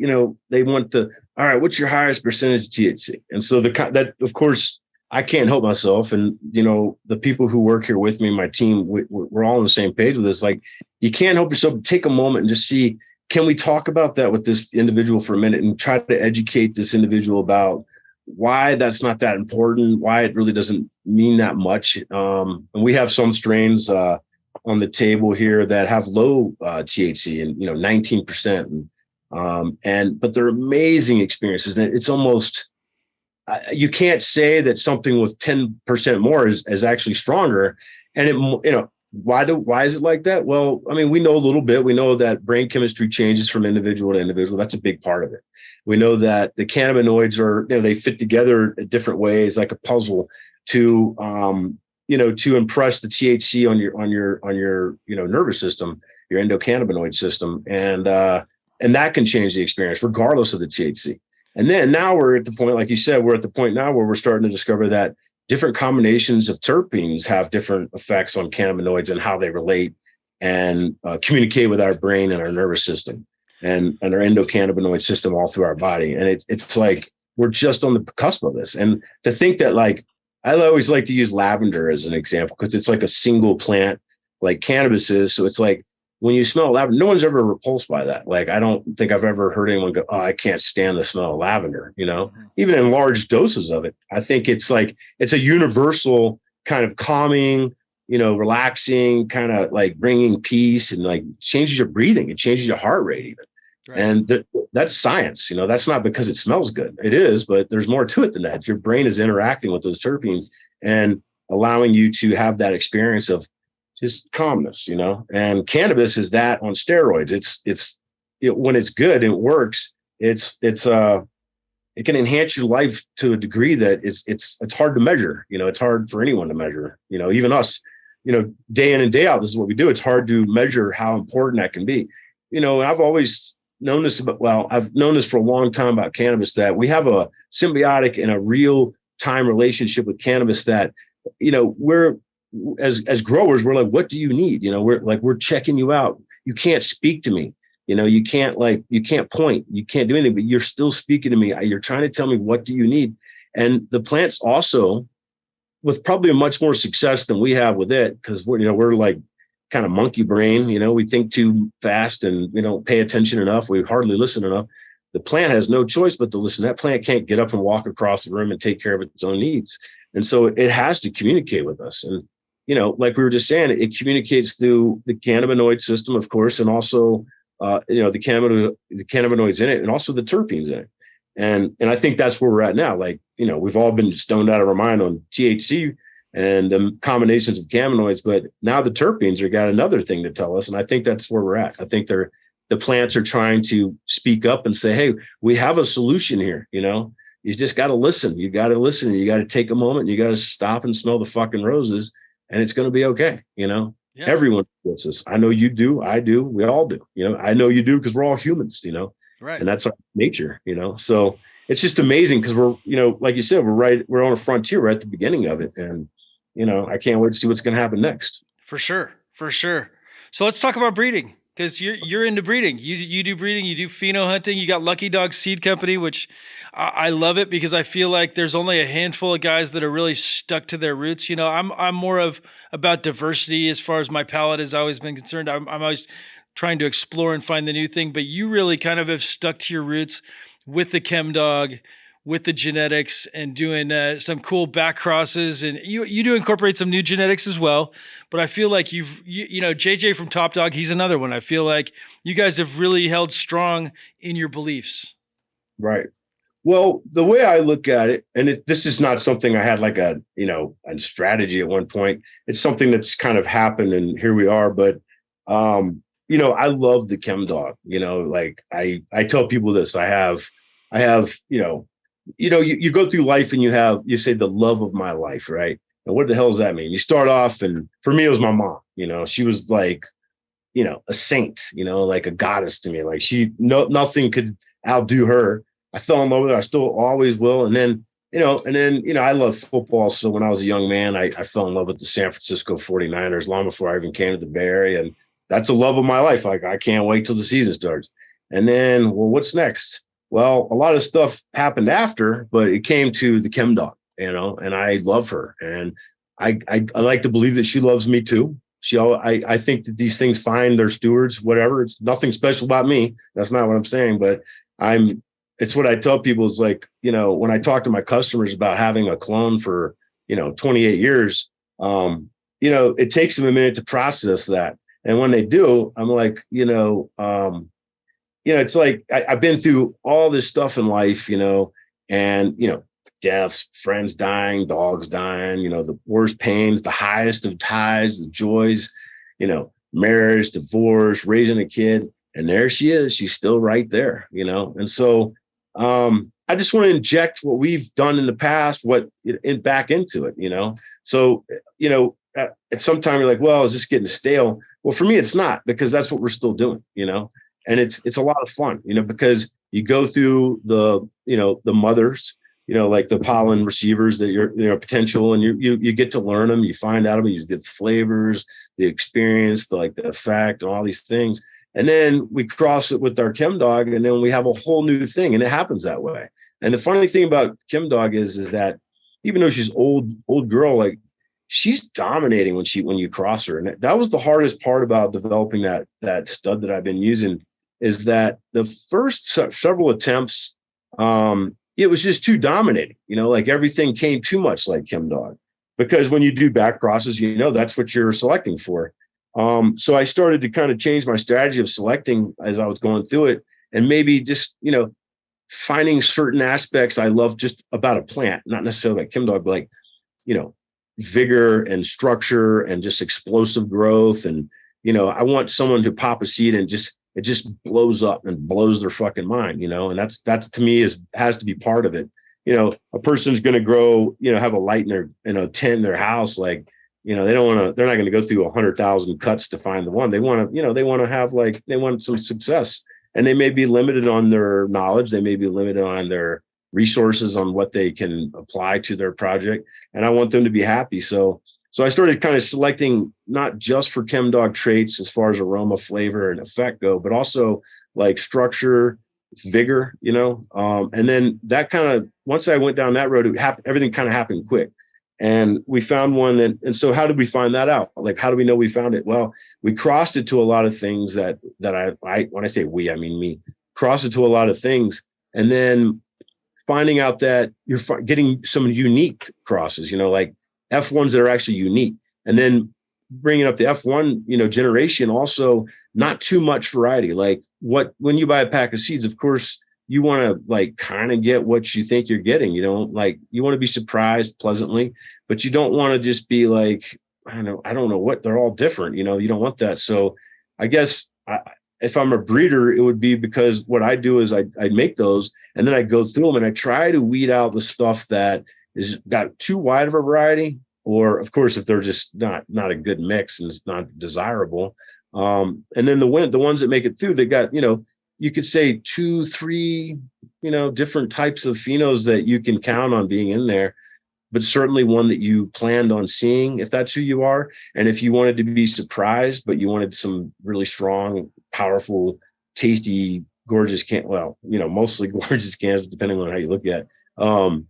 want all right, what's your highest percentage of THC? And so that of course, I can't help myself. And, the people who work here with me, my team, we're all on the same page with this. Like, you can't help yourself. Take a moment and just see, can we talk about that with this individual for a minute and try to educate this individual about why that's not that important, why it really doesn't mean that much. And we have some strains on the table here that have low THC and, 19%. And But they're amazing experiences. And it's almost, you can't say that something with 10% more is actually stronger. And why is it like that? Well, I mean, we know a little bit. We know that brain chemistry changes from individual to individual. That's a big part of it. We know that the cannabinoids they fit together in different ways, like a puzzle to, to impress the THC on your nervous system, your endocannabinoid system. And that can change the experience regardless of the THC. And then now we're at the point, like you said, we're at the point now where we're starting to discover that different combinations of terpenes have different effects on cannabinoids and how they relate and communicate with our brain and our nervous system and our endocannabinoid system all through our body. And it's like, we're just on the cusp of this. And to think that, like, I always like to use lavender as an example because it's like a single plant like cannabis is. So it's like, when you smell lavender, no one's ever repulsed by that. Like, I don't think I've ever heard anyone go, "Oh, I can't stand the smell of lavender," even in large doses of it. I think it's like, it's a universal kind of calming, relaxing, kind of like bringing peace, and like changes your breathing. It changes your heart rate even. Right. And that's science. That's not because it smells good. It is, but there's more to it than that. Your brain is interacting with those terpenes and allowing you to have that experience of just calmness, and cannabis is that on steroids. It's when it's good and it works, it can enhance your life to a degree that it's hard to measure. It's hard for anyone to measure, even us, day in and day out. This is what we do. It's hard to measure how important that can be. I've always known this I've known this for a long time about cannabis, that we have a symbiotic and a real time relationship with cannabis that, we're, as growers, we're like, what do you need? We're checking you out. You can't speak to me. You can't point, you can't do anything, but you're still speaking to me. You're trying to tell me, what do you need? And the plants also, with probably a much more success than we have with it, because we're like kind of monkey brain, we think too fast and we don't pay attention enough. We hardly listen enough. The plant has no choice but to listen. That plant can't get up and walk across the room and take care of its own needs. And so it has to communicate with us. And like we were just saying, it communicates through the cannabinoid system, of course, and also, the cannabinoids in it, and also the terpenes in it. And I think that's where we're at now. Like, we've all been stoned out of our mind on THC and the combinations of cannabinoids, but now the terpenes are got another thing to tell us. And I think that's where we're at. I think the plants are trying to speak up and say, hey, we have a solution here. You just got to listen. You got to listen. You got to take a moment. You got to stop and smell the fucking roses. And it's going to be okay. Yeah. Everyone feels this. I know you do. I do. We all do. I know you do, because we're all humans, right. And that's our nature, So it's just amazing because we're, like you said, we're on a frontier right at the beginning of it. And, I can't wait to see what's going to happen next. For sure. So let's talk about breeding, because you're into breeding. You do breeding. You do pheno hunting. You got Lucky Dog Seed Company, which I love it, because I feel like there's only a handful of guys that are really stuck to their roots. I'm more about diversity as far as my palate has always been concerned. I'm always trying to explore and find the new thing, but you really kind of have stuck to your roots with the chem dog, with the genetics, and doing some cool back crosses. And you do incorporate some new genetics as well. But I feel like JJ from Top Dog, he's another one. I feel like you guys have really held strong in your beliefs. Right. Well, the way I look at it, and this is not something I had like a strategy at one point. It's something that's kind of happened, and here we are. But, I love the chem dog. Like I tell people this. I have, you go through life and you say the love of my life, right? And what the hell does that mean? You start off, and for me, it was my mom. She was like, a saint, like a goddess to me. Like nothing could outdo her. I fell in love with her. I still always will. And then, I love football. So when I was a young man, I fell in love with the San Francisco 49ers long before I even came to the Bay Area. And that's the love of my life. Like, I can't wait till the season starts. And then, well, what's next? Well, a lot of stuff happened after, but it came to the chem dog, and I love her. And I like to believe that she loves me too. I think that these things find their stewards, whatever. It's nothing special about me. That's not what I'm saying, but it's what I tell people is like, when I talk to my customers about having a clone for, 28 years, it takes them a minute to process that. And when they do, I'm like, it's like I've been through all this stuff in life, and, deaths, friends dying, dogs dying, the worst pains, the highest of highs, the joys, marriage, divorce, raising a kid. And there she is. She's still right there, And so I just want to inject what we've done in the past, back into it. So, at some time you're like, well, is this getting stale? Well, for me, it's not, because that's what we're still doing, and it's a lot of fun, because you go through the mothers, like the pollen receivers that you're potential, and you get to learn them, you find out them, you get the flavors, the experience, the effect, and all these things. And then we cross it with our Chem Dog, and then we have a whole new thing, and it happens that way. And the funny thing about Chem Dog is that even though she's old girl, like, she's dominating when you cross her. And that was the hardest part about developing that stud that I've been using, is that the first several attempts, it was just too dominating, like everything came too much like Chem Dog, because when you do back crosses, that's what you're selecting for. So I started to kind of change my strategy of selecting as I was going through it, and maybe just, finding certain aspects I love just about a plant, not necessarily like Chem Dog, but like, vigor and structure and just explosive growth. And, I want someone to pop a seed and it just blows up and blows their fucking mind, and that's to me has to be part of it. A person's going to grow, have a light in a tent in their house. Like, they're not going to go through 100,000 cuts to find the one they want to, they want to have, they want some success, and they may be limited on their knowledge. They may be limited on their resources on what they can apply to their project. And I want them to be happy. So I started kind of selecting not just for Chem Dog traits as far as aroma, flavor, and effect go, but also like structure, vigor, and then that kind of, once I went down that road, everything kind of happened quick. And we found one and so how did we find that out? Like, how do we know we found it? Well, we crossed it to a lot of things that I when I say we, I mean me, crossed it to a lot of things. And then finding out that you're getting some unique crosses, like F1s that are actually unique. And then bringing up the F1, generation, also not too much variety. Like, when you buy a pack of seeds, of course, you want to kind of get what you think you're getting. You want to be surprised pleasantly, but you don't want to just be like, I don't know what, they're all different. You don't want that. So I guess if I'm a breeder, it would be because what I do is I make those, and then I go through them and I try to weed out the stuff that is got too wide of a variety, or of course, if they're just not a good mix and it's not desirable. And then the ones that make it through, they got, you could say 2, 3, different types of phenos that you can count on being in there, but certainly one that you planned on seeing if that's who you are. And if you wanted to be surprised, but you wanted some really strong, powerful, tasty, gorgeous mostly gorgeous cans, depending on how you look at it,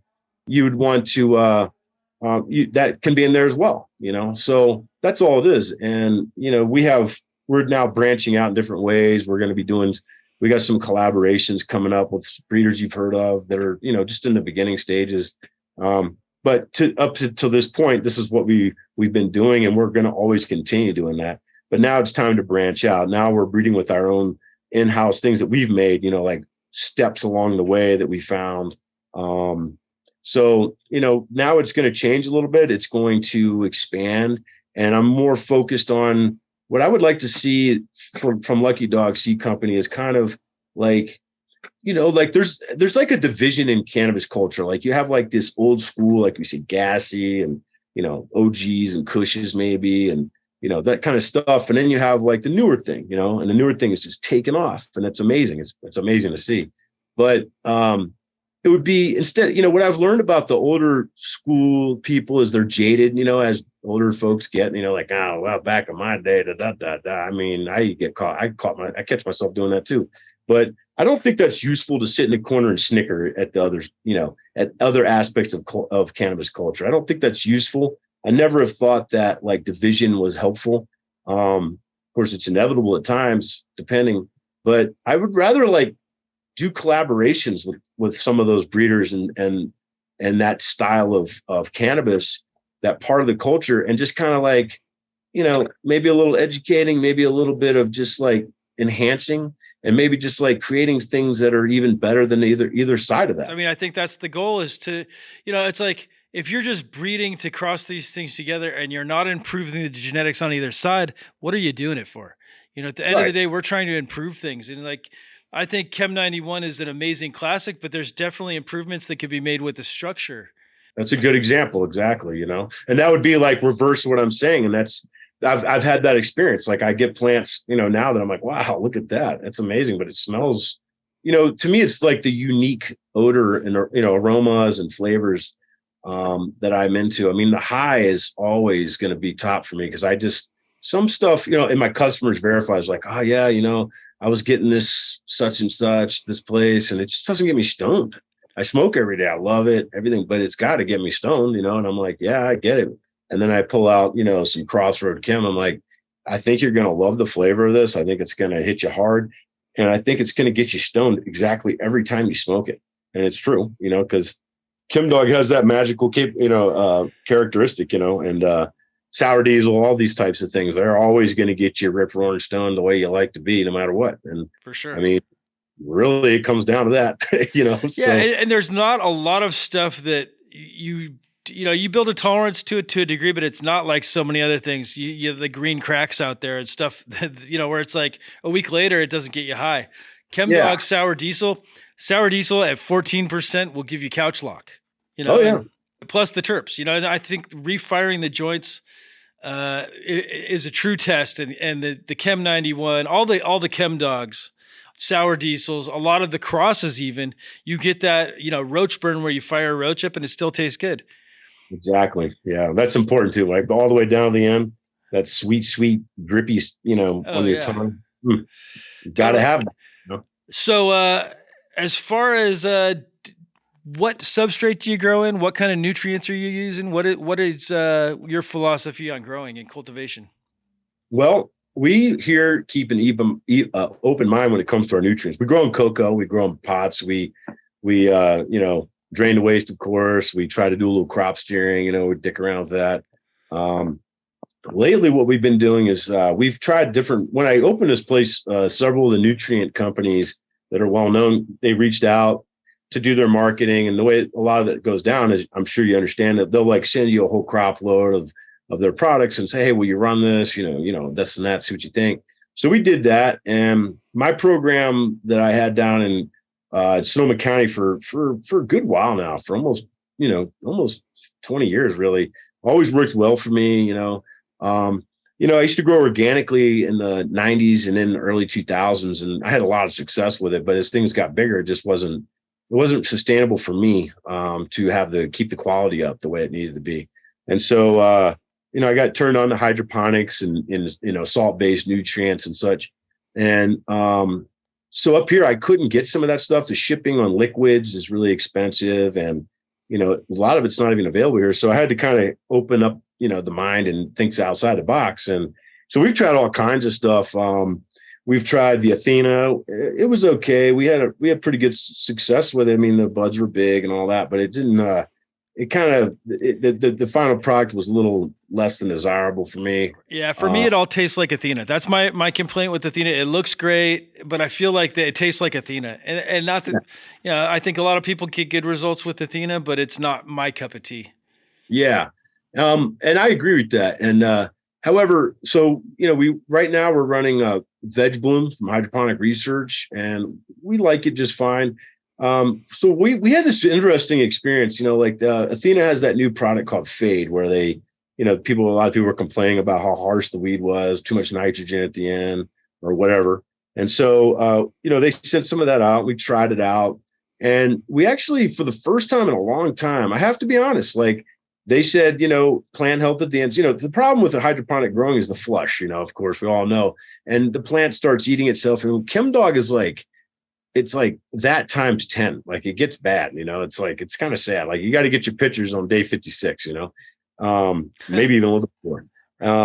you would want to, that can be in there as well, so that's all it is. And, we're now branching out in different ways. We're going to be we got some collaborations coming up with breeders you've heard of that are, just in the beginning stages. But up to this point, this is what we've been doing, and we're going to always continue doing that. But now it's time to branch out. Now we're breeding with our own in-house things that we've made, like steps along the way that we found. So, now it's going to change a little bit. It's going to expand, and I'm more focused on what I would like to see from Lucky Dog Seed Company is kind of like, there's like a division in cannabis culture. Like, you have like this old school, like we say, gassy and, OGs and Kushes maybe, and, that kind of stuff. And then you have like the newer thing, and the newer thing is just taken off, and it's amazing. It's amazing to see. But it would be instead, what I've learned about the older school people is they're jaded, as older folks get, like, oh, well, back in my day, da, da, da, da. I mean, I catch myself doing that too. But I don't think that's useful to sit in the corner and snicker at the others, at other aspects of cannabis culture. I don't think that's useful. I never have thought that like division was helpful. Of course, it's inevitable at times, depending, but I would rather like do collaborations with some of those breeders and that style of cannabis, that part of the culture, and just kind of like, maybe a little educating, maybe a little bit of just like enhancing, and maybe just like creating things that are even better than either side of that. I mean, I think that's the goal, is to, it's like, if you're just breeding to cross these things together and you're not improving the genetics on either side, what are you doing it for? At the end of the Right. day, we're trying to improve things. And like, I think Chem 91 is an amazing classic, but there's definitely improvements that could be made with the structure. That's a good example. Exactly. And that would be like reverse what I'm saying. And I've had that experience. Like I get plants, now that I'm like, wow, look at that. That's amazing. But it smells, to me, it's like the unique odor and, aromas and flavors that I'm into. I mean, the high is always going to be top for me, because some stuff, and my customers verify is like, oh yeah, I was getting this such and such, this place, and it just doesn't get me stoned. I smoke every day. I love it, everything, but it's got to get me stoned, and I'm like, yeah, I get it. And then I pull out, some Crossroad Chem. I'm like, I think you're going to love the flavor of this. I think it's going to hit you hard. And I think it's going to get you stoned exactly every time you smoke it. And it's true, because Chem Dog has that magical, characteristic, and Sour Diesel, all these types of things. They're always going to get you rip roaring stoned the way you like to be, no matter what. And For sure. I mean, really, it comes down to that, Yeah, So, and there's not a lot of stuff that you build a tolerance to it to a degree, but it's not like so many other things. You have the green cracks out there and stuff that, where it's like a week later it doesn't get you high. Chem Dog Sour Diesel at 14% will give you couch lock. Oh yeah. Plus the terps. I think refiring the joints is a true test, and the Chem 91, all the Chem Dogs, Sour Diesels, a lot of the crosses, even you get that roach burn where you fire a roach up and it still tastes good. Exactly. Yeah, that's important too. Like all the way down to the end, that sweet, drippy, on your tongue. Got to have it. So, as far as what substrate do you grow in? What kind of nutrients are you using? What is your philosophy on growing and cultivation? Well, we here keep an open mind when it comes to our nutrients. We grow in cocoa. We grow in pots. We drain the waste, of course. We try to do a little crop steering. We dick around with that. Lately, what we've been doing is we've tried different. When I opened this place, several of the nutrient companies that are well known, they reached out to do their marketing, and the way a lot of that goes down is, I'm sure you understand, that they'll like send you a whole crop load of their products and say, hey, will you run this? This and that, see what you think. So we did that, and my program that I had down in Sonoma County for a good while now, for almost 20 years, really, always worked well for me. I used to grow organically in the 90s and in the early 2000s, and I had a lot of success with it. But as things got bigger, it just wasn't sustainable for me to keep the quality up the way it needed to be. And so, I got turned on to hydroponics and salt-based nutrients and such. And so up here, I couldn't get some of that stuff. The shipping on liquids is really expensive, and a lot of it's not even available here. So I had to kind of open up, the mind and think outside the box. And so we've tried all kinds of stuff. We've tried the Athena. It was okay. We had pretty good success with it. I mean, the buds were big and all that, but it didn't. The final product was a little less than desirable for me. Yeah, for me, it all tastes like Athena. That's my complaint with Athena. It looks great, but I feel like it tastes like Athena, and not that. I think a lot of people get good results with Athena, but it's not my cup of tea. Yeah, and I agree with that. And however, so right now we're running Veg Bloom from Hydroponic Research, and we like it just fine. So we had this interesting experience, Athena has that new product called Fade, where they, a lot of people were complaining about how harsh the weed was, too much nitrogen at the end or whatever. And so, they sent some of that out. We tried it out, and we actually, for the first time in a long time, I have to be honest, like they said, plant health at the end, the problem with the hydroponic growing is the flush, of course, we all know, and the plant starts eating itself. And Chem Dog is like, it's like that times 10, like it gets bad, it's like, it's kind of sad. Like you got to get your pictures on day 56, maybe even a little bit more.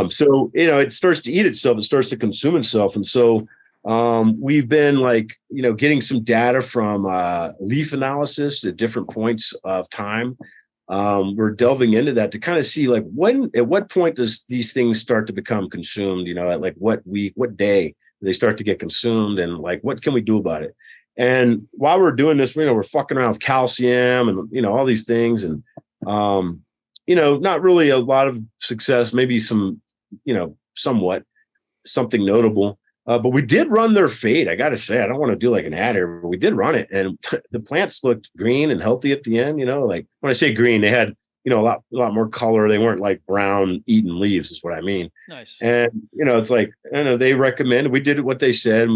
So, it starts to eat itself. It starts to consume itself. And so we've been getting some data from leaf analysis at different points of time. We're delving into that to kind of see at what point does these things start to become consumed, at like what week, what day. they start to get consumed, and like, what can we do about it? And while we're doing this, we're fucking around with calcium and, all these things. And, not really a lot of success, maybe some, somewhat something notable. But we did run their fade. I got to say, I don't want to do like an ad here, but we did run it, and the plants looked green and healthy at the end. Like when I say green, they had a lot more color. They weren't like brown eaten leaves, is what I mean. Nice. And it's like they recommended. We did what they said,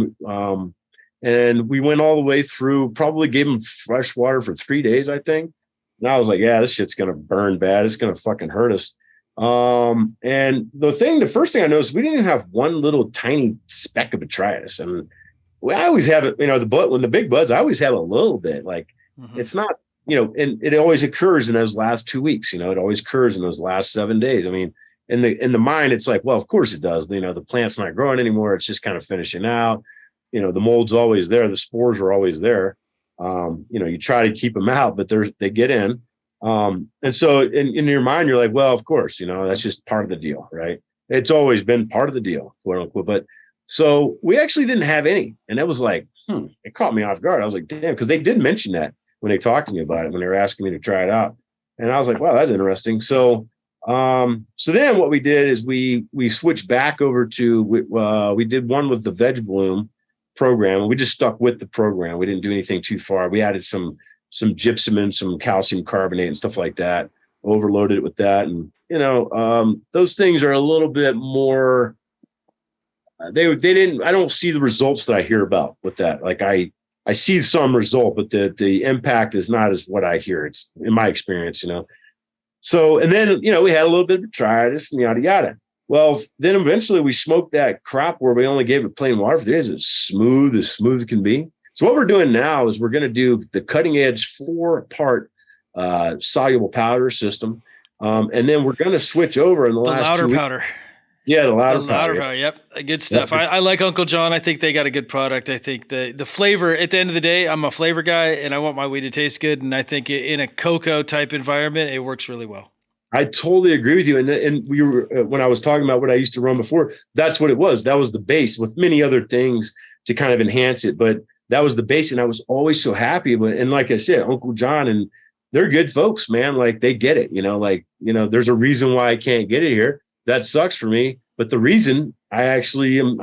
and we went all the way through. Probably gave them fresh water for 3 days, I think. And I was like, yeah, this shit's gonna burn bad. It's gonna fucking hurt us. And the first thing I noticed, we didn't even have one little tiny speck of botrytis. And I always have it, when the big buds, I always have a little bit. Like it's not, and it always occurs in those last 2 weeks. It always occurs in those last 7 days. I mean, in the mind, it's like, well, of course it does. The plant's not growing anymore. It's just kind of finishing out. The mold's always there. The spores are always there. You try to keep them out, but they get in. And so in your mind, you're like, well, of course, that's just part of the deal, right? It's always been part of the deal, quote unquote. But so we actually didn't have any. And that was like, it caught me off guard. I was like, damn, because they did mention that when they talked to me about it, when they were asking me to try it out. And I was like, wow, that's interesting. So then what we did is we switched back over to, we did one with the Veg Bloom program, and we just stuck with the program. We didn't do anything too far. We added some gypsum and some calcium carbonate and stuff like that, overloaded it with that. And, those things are a little bit more, I don't see the results that I hear about with that. Like I see some result, but the impact is not as what I hear. It's in my experience, So, and then, we had a little bit of botrytis and yada, yada. Well, then eventually we smoked that crop where we only gave it plain water for 3 days. It's smooth as can be. So what we're doing now is we're going to do the cutting edge 4-part soluble powder system. And then we're going to switch over in the last louder 2 weeks. powder. Yeah, the louder powder. powder. Yep. Good stuff. Yep. I like Uncle John. I think they got a good product. I think the flavor, at the end of the day, I'm a flavor guy and I want my weed to taste good. And I think in a cocoa type environment, it works really well. I totally agree with you. And we were, when I was talking about what I used to run before, that's what it was. That was the base with many other things to kind of enhance it. But that was the base. And I was always so happy. And like I said, Uncle John, and they're good folks, man. Like they get it, there's a reason why I can't get it here. That sucks for me. But the reason I actually I'm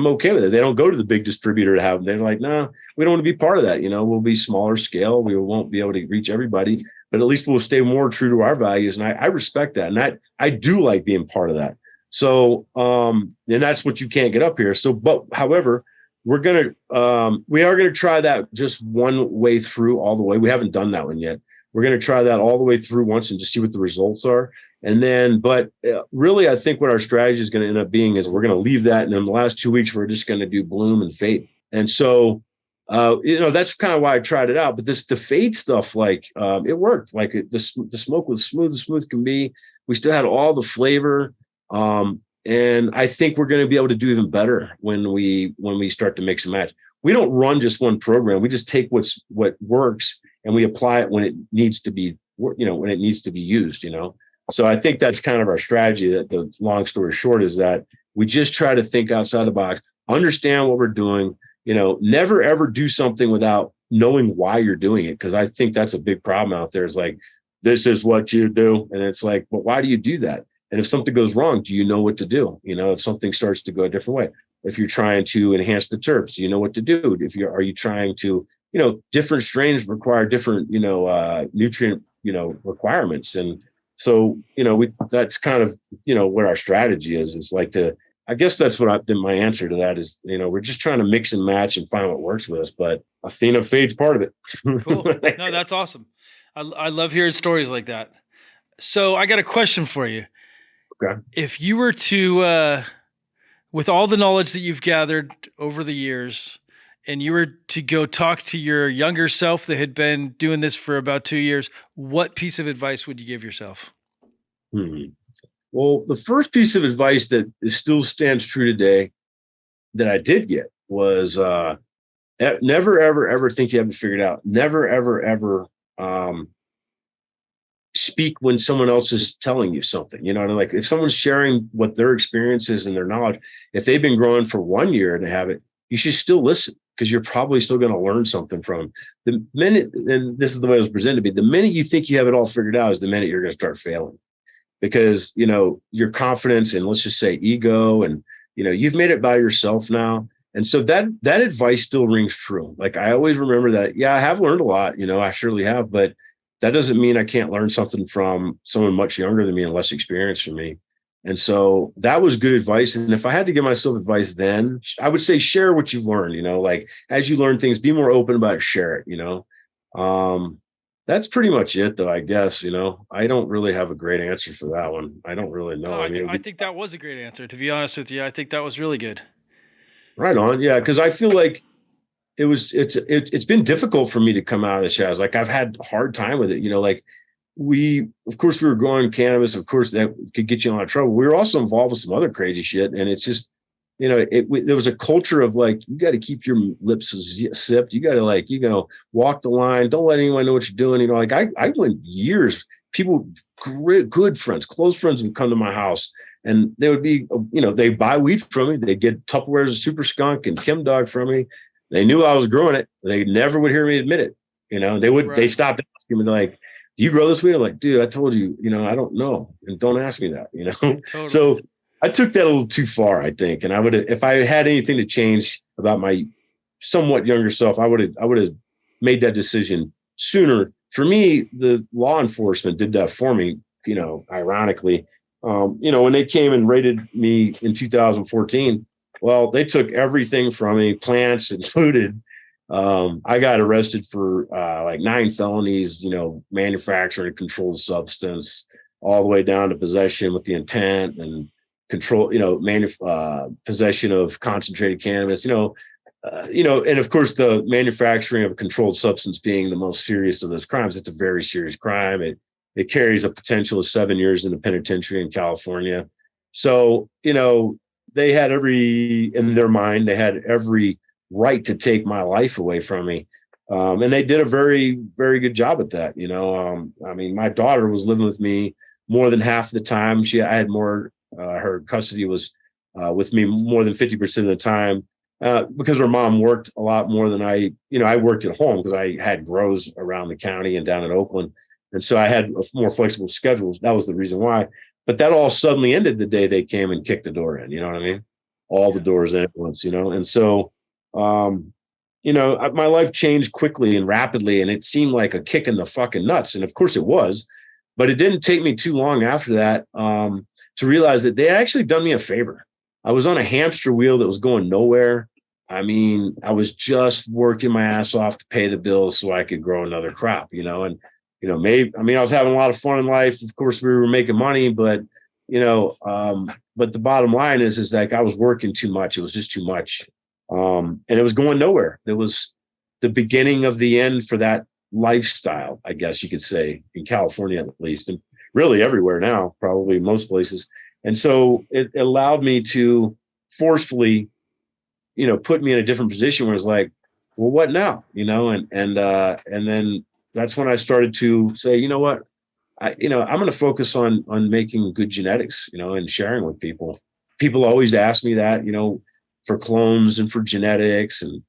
okay with it. They don't go to the big distributor to have them. They're like, no, we don't want to be part of that. We'll be smaller scale. We won't be able to reach everybody, but at least we'll stay more true to our values. And I respect that. And I do like being part of that. So, and that's what you can't get up here. So, but however, we are going to try that just one way through all the way. We haven't done that one yet. We're going to try that all the way through once and just see what the results are. And then, but really, I think what our strategy is going to end up being is we're going to leave that. And in the last 2 weeks, we're just going to do bloom and fade. And so, that's kind of why I tried it out. But the fade stuff, like it worked. Like the smoke was smooth as smooth can be. We still had all the flavor. And I think we're going to be able to do even better when we start to mix and match. We don't run just one program. We just take what works and we apply it when it needs to be, when it needs to be used, So I think that's kind of our strategy. That the long story short is that we just try to think outside the box, understand what we're doing, never ever do something without knowing why you're doing it. Cause I think that's a big problem out there. Is like, this is what you do. And it's like, well, why do you do that? And if something goes wrong, do you know what to do? If something starts to go a different way, if you're trying to enhance the terps, do you know what to do? Are you trying to, different strains require different, nutrient, requirements. And so, that's kind of, what our strategy is like I guess that's what my answer to that is, we're just trying to mix and match and find what works with us, but Athena fade's part of it. Cool. No, that's awesome. I love hearing stories like that. So I got a question for you. Okay. If you were to, with all the knowledge that you've gathered over the years, and you were to go talk to your younger self that had been doing this for about 2 years, what piece of advice would you give yourself? Well, the first piece of advice that still stands true today that I did get was never, ever, ever think you have it figured out. Never, ever, ever speak when someone else is telling you something. You know, like if someone's sharing what their experience is and their knowledge, if they've been growing for 1 year and they have it, you should still listen because you're probably still going to learn something from them. The minute, and this is the way it was presented to me, the minute you think you have it all figured out is the minute you're going to start failing because, you know, your confidence and let's just say ego and, you know, you've made it by yourself now. And so that advice still rings true. Like I always remember that. Yeah, I have learned a lot, you know, I surely have, but that doesn't mean I can't learn something from someone much younger than me and less experienced than me. And so that was good advice. And if I had to give myself advice then, I would say share what you've learned, you know, like as you learn things, be more open about it, share it, you know. Um, that's pretty much it though, I guess, you know. I don't really have a great answer for that one. I don't really No, know. I mean, I think that was a great answer. To be honest with you, I think that was really good. right on. Yeah, because I feel like it's been difficult for me to come out of the shadows. Like I've had a hard time with it. You know, like of course we were growing cannabis. Of course that could get you in a lot of trouble. We were also involved with some other crazy shit, and it's just you know there was a culture of like you got to keep your lips sipped. You got to like walk the line. Don't let anyone know what you're doing. You know, like I went years. People, good friends, close friends would come to my house. And they would be, you know, they buy weed from me. They'd get Tupperwares of Super Skunk and Kim Dog from me. They knew I was growing it. They never would hear me admit it. You know, they Right. stopped asking me like, do you grow this weed? I'm like, dude, I told you, you know, I don't know. And don't ask me that, you know? Totally. So I took that a little too far, I think. And I would have, if I had anything to change about my somewhat younger self, I would have made that decision sooner. For me, the law enforcement did that for me, you know, ironically. You know, when they came and raided me in 2014, well, they took everything from me, plants included. I got arrested for like 9 felonies, you know, manufacturing a controlled substance, all the way down to possession with the intent and control, you know, possession of concentrated cannabis, you know, and of course, the manufacturing of a controlled substance being the most serious of those crimes. It's a very serious crime. It carries a potential of 7 years in the penitentiary in California. So, you know, they had in their mind, they had every right to take my life away from me. And they did a very, very good job at that. You know, I mean, my daughter was living with me more than half the time. I had more, her custody was with me more than 50% of the time because her mom worked a lot more than I worked at home because I had grows around the county and down in Oakland. And so I had a more flexible schedules. That was the reason why. But that all suddenly ended the day they came and kicked the door in. You know what I mean? All the Yeah. doors in at once, you know? And so, um, you know, my life changed quickly and rapidly, and it seemed like a kick in the fucking nuts. And of course it was. But it didn't take me too long after that to realize that they had actually done me a favor. I was on a hamster wheel that was going nowhere. I mean, I was just working my ass off to pay the bills so I could grow another crop, you know, and maybe I mean I was having a lot of fun in life. Of course, we were making money, but but the bottom line is like I was working too much. It was just too much. And it was going nowhere. It was the beginning of the end for that lifestyle, I guess you could say, in California at least, and really everywhere now, probably most places. And so it allowed me to forcefully put me in a different position where it's like, well, what now? And then that's when I started to say, you know what, I'm going to focus on making good genetics, and sharing with people. People always ask me that, for clones and for genetics and,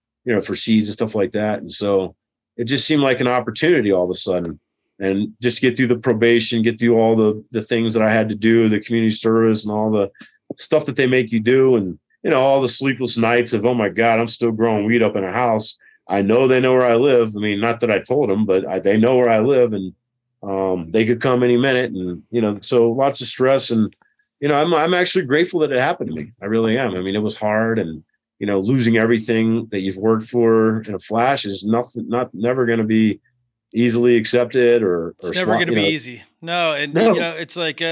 for seeds and stuff like that. And so it just seemed like an opportunity all of a sudden. And just get through the probation, get through all the things that I had to do, the community service and all the stuff that they make you do. And, all the sleepless nights of, oh my God, I'm still growing weed up in a house. I know they know where I live. I mean, not that I told them, but they know where I live, and they could come any minute. And so lots of stress. And I'm actually grateful that it happened to me. I really am. I mean, it was hard, and losing everything that you've worked for in a flash is never going to be easily accepted or It's never smart. going to be easy. No, and No, it's like,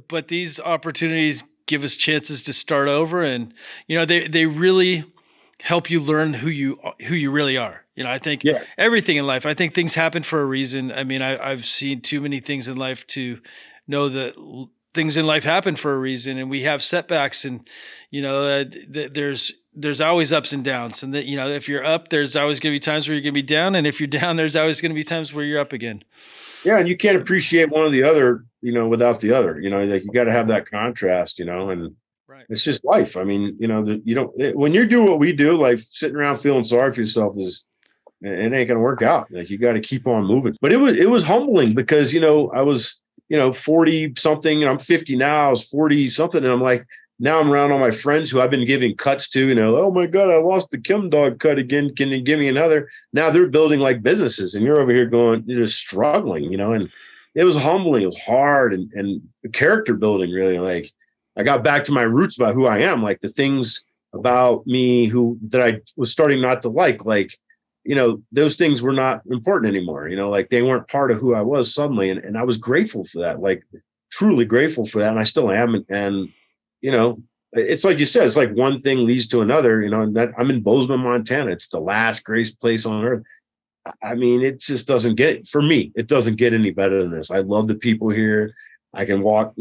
but these opportunities give us chances to start over, and they really help you learn who you really are. I think yeah, everything in life. I think things happen for a reason. I mean, I've seen too many things in life to know that things in life happen for a reason, and we have setbacks, and there's there's always ups and downs, and that, you know, if you're up, there's always going to be times where you're going to be down, and if you're down, there's always going to be times where you're up again. Yeah, and you can't appreciate one or the other, you know, without the other. You know, like you got to have that contrast, you know, and Right. it's just life. I mean, you know, you don't when you do what we do, like sitting around feeling sorry for yourself is it ain't gonna work out. Like you got to keep on moving. But it was humbling because you know I was 40 something and I'm 50 now. I was 40 something and I'm like now I'm around all my friends who I've been giving cuts to. You know, oh my god, I lost the Kim dog cut again. Can you give me another? Now they're building like businesses and you're over here going you're just struggling. You know, and it was humbling. It was hard and character building really. Like I got back to my roots about who I am. Like the things about me that I was starting not to like those things were not important anymore, like they weren't part of who I was suddenly. And I was grateful for that, like truly grateful for that. And I still am. And it's like you said, it's like one thing leads to another, and that I'm in Bozeman, Montana. It's the last great place on earth. I mean, it just doesn't for me, it doesn't get any better than this. I love the people here. I can walk,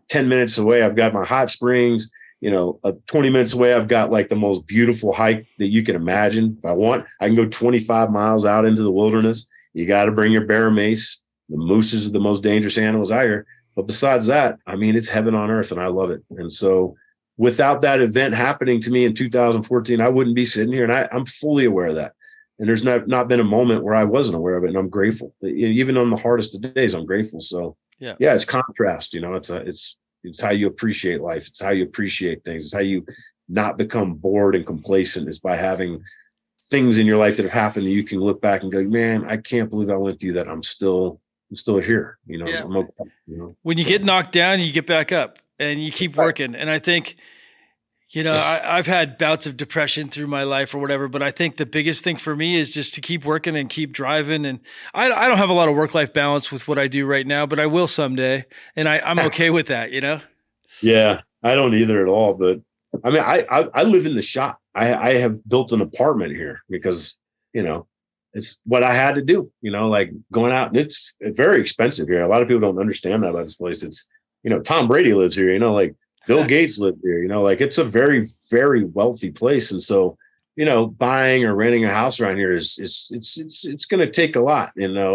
10 minutes away. I've got my hot springs, 20 minutes away. I've got like the most beautiful hike that you can imagine. If I want, I can go 25 miles out into the wilderness. You got to bring your bear mace. The mooses are the most dangerous animals out here. But besides that, I mean, it's heaven on earth and I love it. And so without that event happening to me in 2014, I wouldn't be sitting here. And I'm fully aware of that. And there's not been a moment where I wasn't aware of it. And I'm grateful. Even on the hardest of days, I'm grateful. So yeah, it's contrast, it's how you appreciate life. It's how you appreciate things. It's how you not become bored and complacent, is by having things in your life that have happened that you can look back and go, man, I can't believe I went through that. I'm still here. Yeah. I'm okay, When you get knocked down, you get back up and you keep working. And I think, I've had bouts of depression through my life or whatever, but I think the biggest thing for me is just to keep working and keep driving. And I don't have a lot of work-life balance with what I do right now, but I will someday. And I'm okay with that, Yeah, I don't either at all. But I mean, I live in the shop. I have built an apartment here because, it's what I had to do, like going out, and it's very expensive here. A lot of people don't understand that about this place. It's, Tom Brady lives here, like Bill Gates lived here, like it's a very, very wealthy place. And so, buying or renting a house around here it's going to take a lot,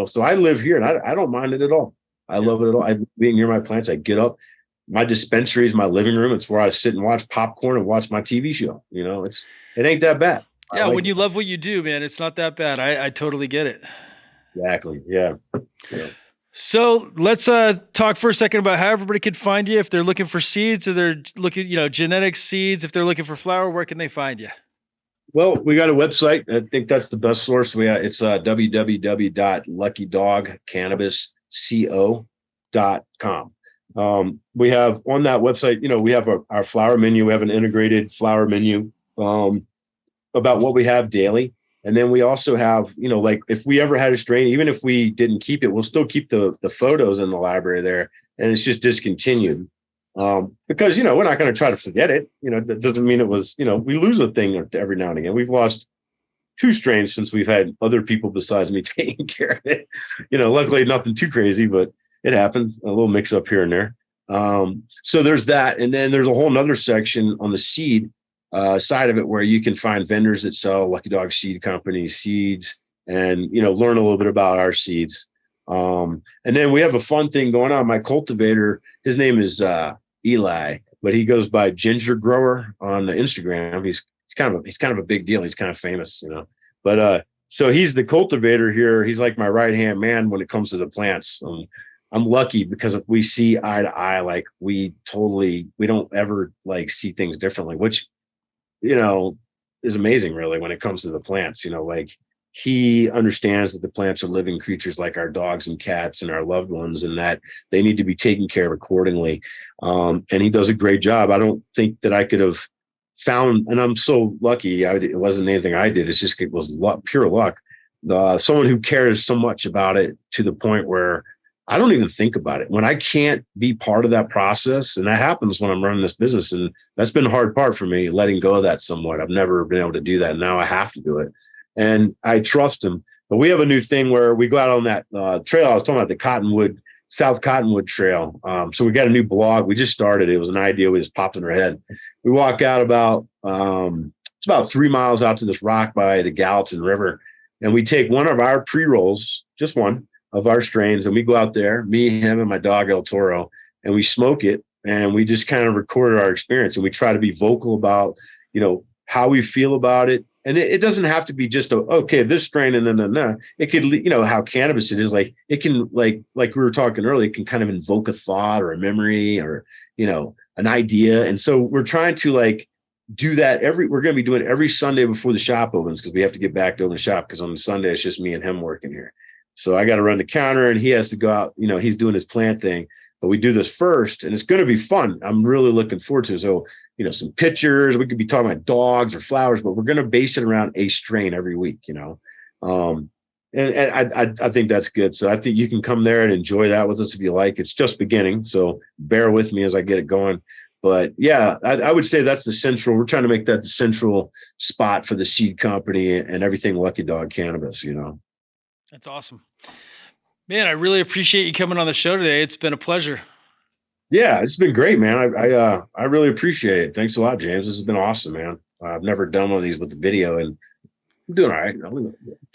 so I live here and I don't mind it at all. I love it at all. I being near my plants. I get up, my dispensary is my living room. It's where I sit and watch popcorn and watch my TV show. It ain't that bad. Yeah. When you love what you do, man, it's not that bad. I totally get it. Exactly. Yeah. So let's talk for a second about how everybody could find you if they're looking for seeds or they're looking, genetic seeds. If they're looking for flower, where can they find you? Well, we got a website. I think that's the best source. It's www.luckydogcannabisco.com. We have on that website, we have our flower menu. We have an integrated flower menu about what we have daily. And then we also have, like if we ever had a strain, even if we didn't keep it, we'll still keep the photos in the library there. And it's just discontinued because, we're not going to try to forget it. That doesn't mean it was, we lose a thing every now and again. We've lost 2 strains since we've had other people besides me taking care of it. Luckily nothing too crazy, but it happens, a little mix up here and there. So there's that. And then there's a whole nother section on the seed side of it where you can find vendors that sell Lucky Dog Seed Company seeds and, learn a little bit about our seeds. And then we have a fun thing going on. My cultivator, his name is Eli, but he goes by Ginger Grower on the Instagram. He's kind of a big deal. He's kind of famous, but so he's the cultivator here. He's like my right-hand man when it comes to the plants. I'm lucky because if we see eye to eye, like we don't ever like see things differently, which is amazing really when it comes to the plants. Like he understands that the plants are living creatures like our dogs and cats and our loved ones, and that they need to be taken care of accordingly. And he does a great job. I don't think that I could have found, and I'm so lucky. It wasn't anything I did. It was luck, pure luck. Someone who cares so much about it to the point where I don't even think about it when I can't be part of that process. And that happens when I'm running this business. And that's been the hard part for me, letting go of that somewhat. I've never been able to do that. Now I have to do it. And I trust him. But we have a new thing where we go out on that trail. I was talking about the South Cottonwood Trail. So we got a new blog. We just started. It was an idea we just popped in our head. We walk out about It's about 3 miles out to this rock by the Gallatin River. And we take one of our pre-rolls, just one of our strains, and we go out there, me, him, and my dog El Toro, and we smoke it, and we just kind of record our experience, and we try to be vocal about, how we feel about it. And it doesn't have to be just okay, this strain and then. It could, how cannabis it is, like it can, like we were talking earlier, it can kind of invoke a thought or a memory or, an idea. And so we're trying to like do that we're going to be doing it every Sunday before the shop opens, because we have to get back to open the shop, because on Sunday it's just me and him working here. So I got to run the counter and he has to go out, he's doing his plant thing, but we do this first and it's going to be fun. I'm really looking forward to it. So, some pictures, we could be talking about dogs or flowers, but we're going to base it around a strain every week, and I think that's good. So I think you can come there and enjoy that with us if you like. It's just beginning, so bear with me as I get it going. But yeah, I would say that's we're trying to make that the central spot for the seed company and everything Lucky Dog Cannabis, That's awesome. Man, I really appreciate you coming on the show today. It's been a pleasure. Yeah, it's been great, man. I really appreciate it. Thanks a lot, James. This has been awesome, man. I've never done one of these with the video, and I'm doing all right.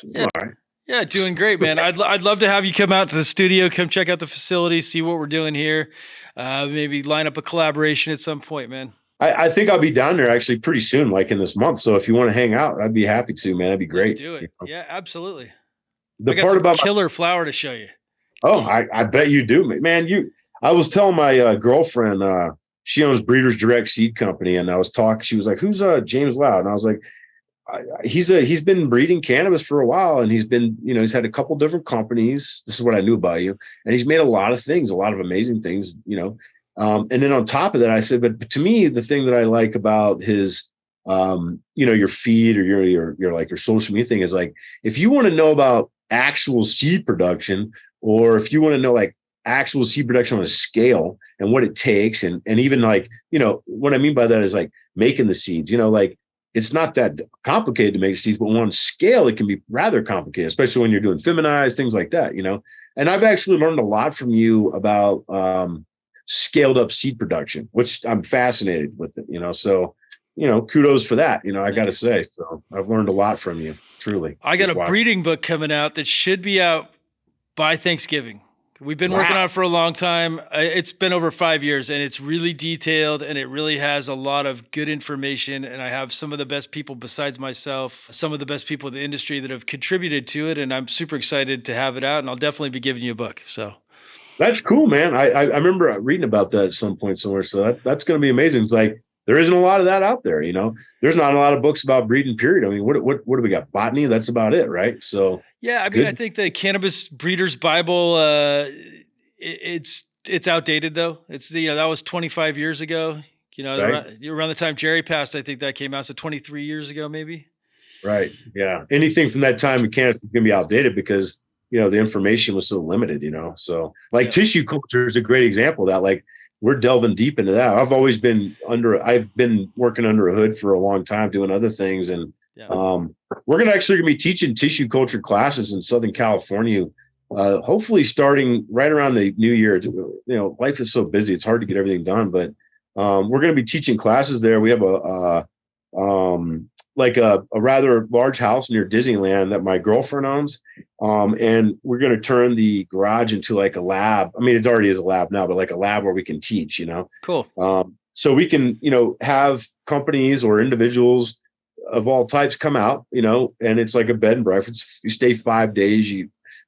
Yeah. All right. Yeah, doing great, man. I'd love to have you come out to the studio, come check out the facility, see what we're doing here. Maybe line up a collaboration at some point, man. I think I'll be down there actually pretty soon, like in this month. So if you want to hang out, I'd be happy to, man. That'd be great. Let's do it. Yeah, absolutely. The part about killer flower to show you. Oh, I bet you do, man. I was telling my girlfriend, she owns Breeders Direct Seed Company, and I was talking. She was like, "Who's James Loud?" And I was like, "He's been breeding cannabis for a while, and he's had a couple different companies. This is what I knew about you, and he's made a lot of things, a lot of amazing things, And then on top of that, I said, but to me, the thing that I like about his, your feed or your like your social media thing is like, if you want to know about actual seed production, or if you want to know like actual seed production on a scale and what it takes, and even like, what I mean by that is like making the seeds, like it's not that complicated to make seeds, but on scale it can be rather complicated, especially when you're doing feminized things like that, And I've actually learned a lot from you about scaled up seed production, which I'm fascinated with it, so kudos for that, I gotta say. So I've learned a lot from you, truly. I got a breeding book coming out that should be out by Thanksgiving. We've been working on it for a long time. It's been over 5 years, and it's really detailed, and it really has a lot of good information. And I have some of the best people besides myself, some of the best people in the industry that have contributed to it. And I'm super excited to have it out, and I'll definitely be giving you a book. So that's cool, man. I remember reading about that at some point somewhere. So that's going to be amazing. It's like, there isn't a lot of that out there, There's not a lot of books about breeding, period. I mean, what do we got? Botany, that's about it, right? So yeah, I mean, I think the Cannabis Breeders Bible, it's outdated though. It's that was 25 years ago. Right. Around the time Jerry passed, I think that came out. So 23 years ago, maybe. Right. Yeah. Anything from that time in Canada is going to be outdated because the information was so limited. So like tissue culture is a great example of that. Like, we're delving deep into that. I've been working under a hood for a long time doing other things. And we're going to be teaching tissue culture classes in Southern California, hopefully starting right around the new year. Life is so busy. It's hard to get everything done, but we're going to be teaching classes there. We have a rather large house near Disneyland that my girlfriend owns. And we're going to turn the garage into like a lab. I mean, it already is a lab now, but like a lab where we can teach, Cool. So we can, have companies or individuals of all types come out, and it's like a bed and breakfast. You stay 5 days,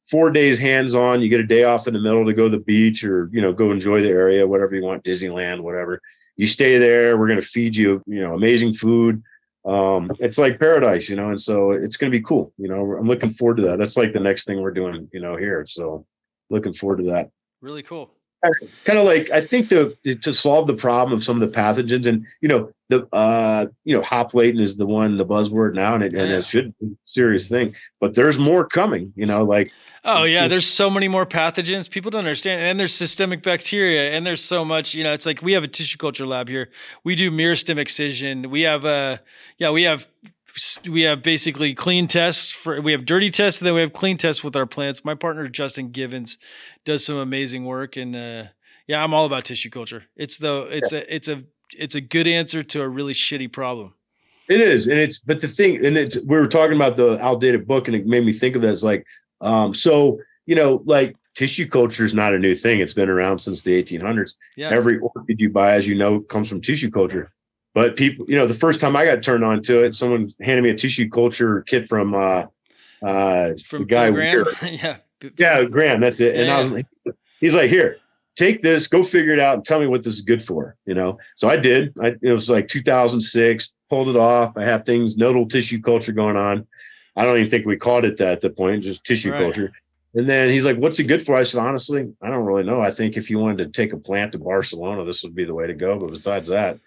4 days hands-on, you get a day off in the middle to go to the beach or, go enjoy the area, whatever you want, Disneyland, whatever. You stay there. We're going to feed you, amazing food. It's like paradise, and so it's going to be cool. I'm looking forward to that. That's like the next thing we're doing, here. So looking forward to that. Really cool. Kind of like, I think to solve the problem of some of the pathogens, and, hop latent is the buzzword now, and it should be a serious thing, but there's more coming, like. Oh yeah, there's so many more pathogens. People don't understand, and there's systemic bacteria, and there's so much. It's like we have a tissue culture lab here. We do meristem excision. We have we have basically clean tests we have dirty tests, and then we have clean tests with our plants. My partner Justin Givens does some amazing work, and I'm all about tissue culture. It's a good answer to a really shitty problem. It is. And but the thing, and we were talking about the outdated book, and it made me think of that as like, like tissue culture is not a new thing. It's been around since the 1800s. Yeah. Every orchid you buy, as you know, comes from tissue culture. But people, the first time I got turned on to it, someone handed me a tissue culture kit from the guy Graham. Yeah, Graham. That's it. And he's like, here, take this, go figure it out, and tell me what this is good for. So I did. It was like 2006. Pulled it off. I have things, nodal tissue culture going on. I don't even think we called it that at the point, just tissue culture. And then he's like, what's it good for? I said, honestly, I don't really know. I think if you wanted to take a plant to Barcelona, this would be the way to go. But besides that,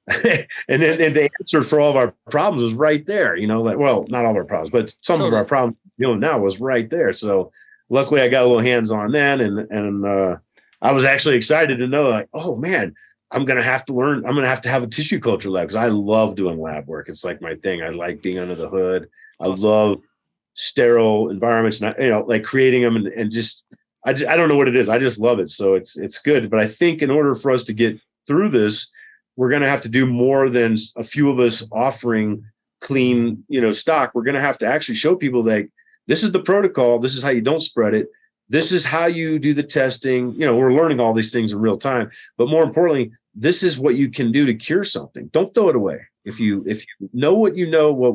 and the answer for all of our problems was right there. Not all of our problems, but some of our problems now was right there. So luckily I got a little hands on then. And I was actually excited to know, like, oh man, I'm going to have to learn. I'm going to have a tissue culture lab, because I love doing lab work. It's like my thing. I like being under the hood. Awesome. I love sterile environments, and like creating them and just, I don't know what it is. I just love it. So it's good. But I think in order for us to get through this, we're going to have to do more than a few of us offering clean, stock. We're going to have to actually show people that this is the protocol. This is how you don't spread it. This is how you do the testing. We're learning all these things in real time, but more importantly, this is what you can do to cure something. Don't throw it away. If you know what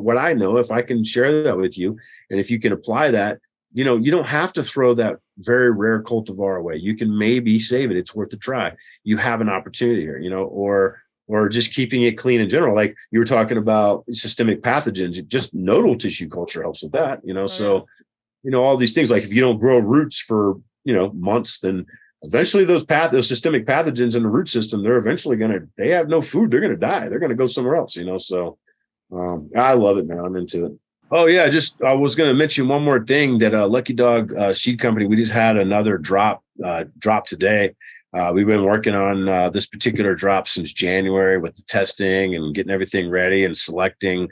what I know, if I can share that with you, and if you can apply that, you don't have to throw that very rare cultivar away. You can maybe save it. It's worth a try. You have an opportunity here, or just keeping it clean in general. Like you were talking about systemic pathogens, just nodal tissue culture helps with that, so, all these things, like if you don't grow roots for, months, then eventually those systemic pathogens in the root system, they're eventually they have no food. They're going to die. They're going to go somewhere else, so I love it, man. I'm into it. Oh yeah. I was going to mention one more thing that Lucky Dog Seed Company, we just had another drop today. We've been working on this particular drop since January with the testing and getting everything ready and selecting,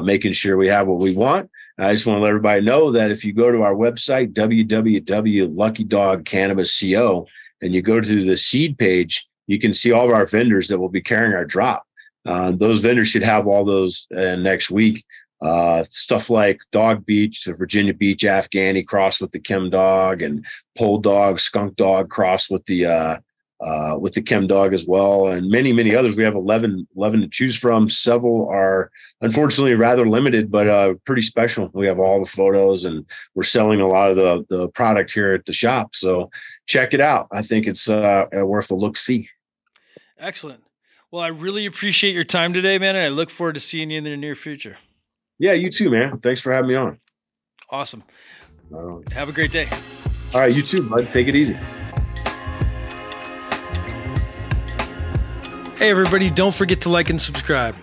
making sure we have what we want. I just want to let everybody know that if you go to our website, www.luckydogcannabis.co, and you go to the seed page, you can see all of our vendors that will be carrying our drop. Those vendors should have all those next week. Stuff like Dog Beach, the Virginia Beach Afghani crossed with the Chem Dog, and Pole Dog, Skunk Dog crossed with the Chem Dog as well, and many, many others. We have 11 to choose from. Several are unfortunately rather limited, but pretty special. We have all the photos, and we're selling a lot of the product here at the shop. So check it out. I think it's worth a look-see. Excellent. Well, I really appreciate your time today, man, and I look forward to seeing you in the near future. Yeah, you too, man. Thanks for having me on. Awesome. Have a great day. All right, you too, bud. Take it easy. Hey, everybody, don't forget to like and subscribe.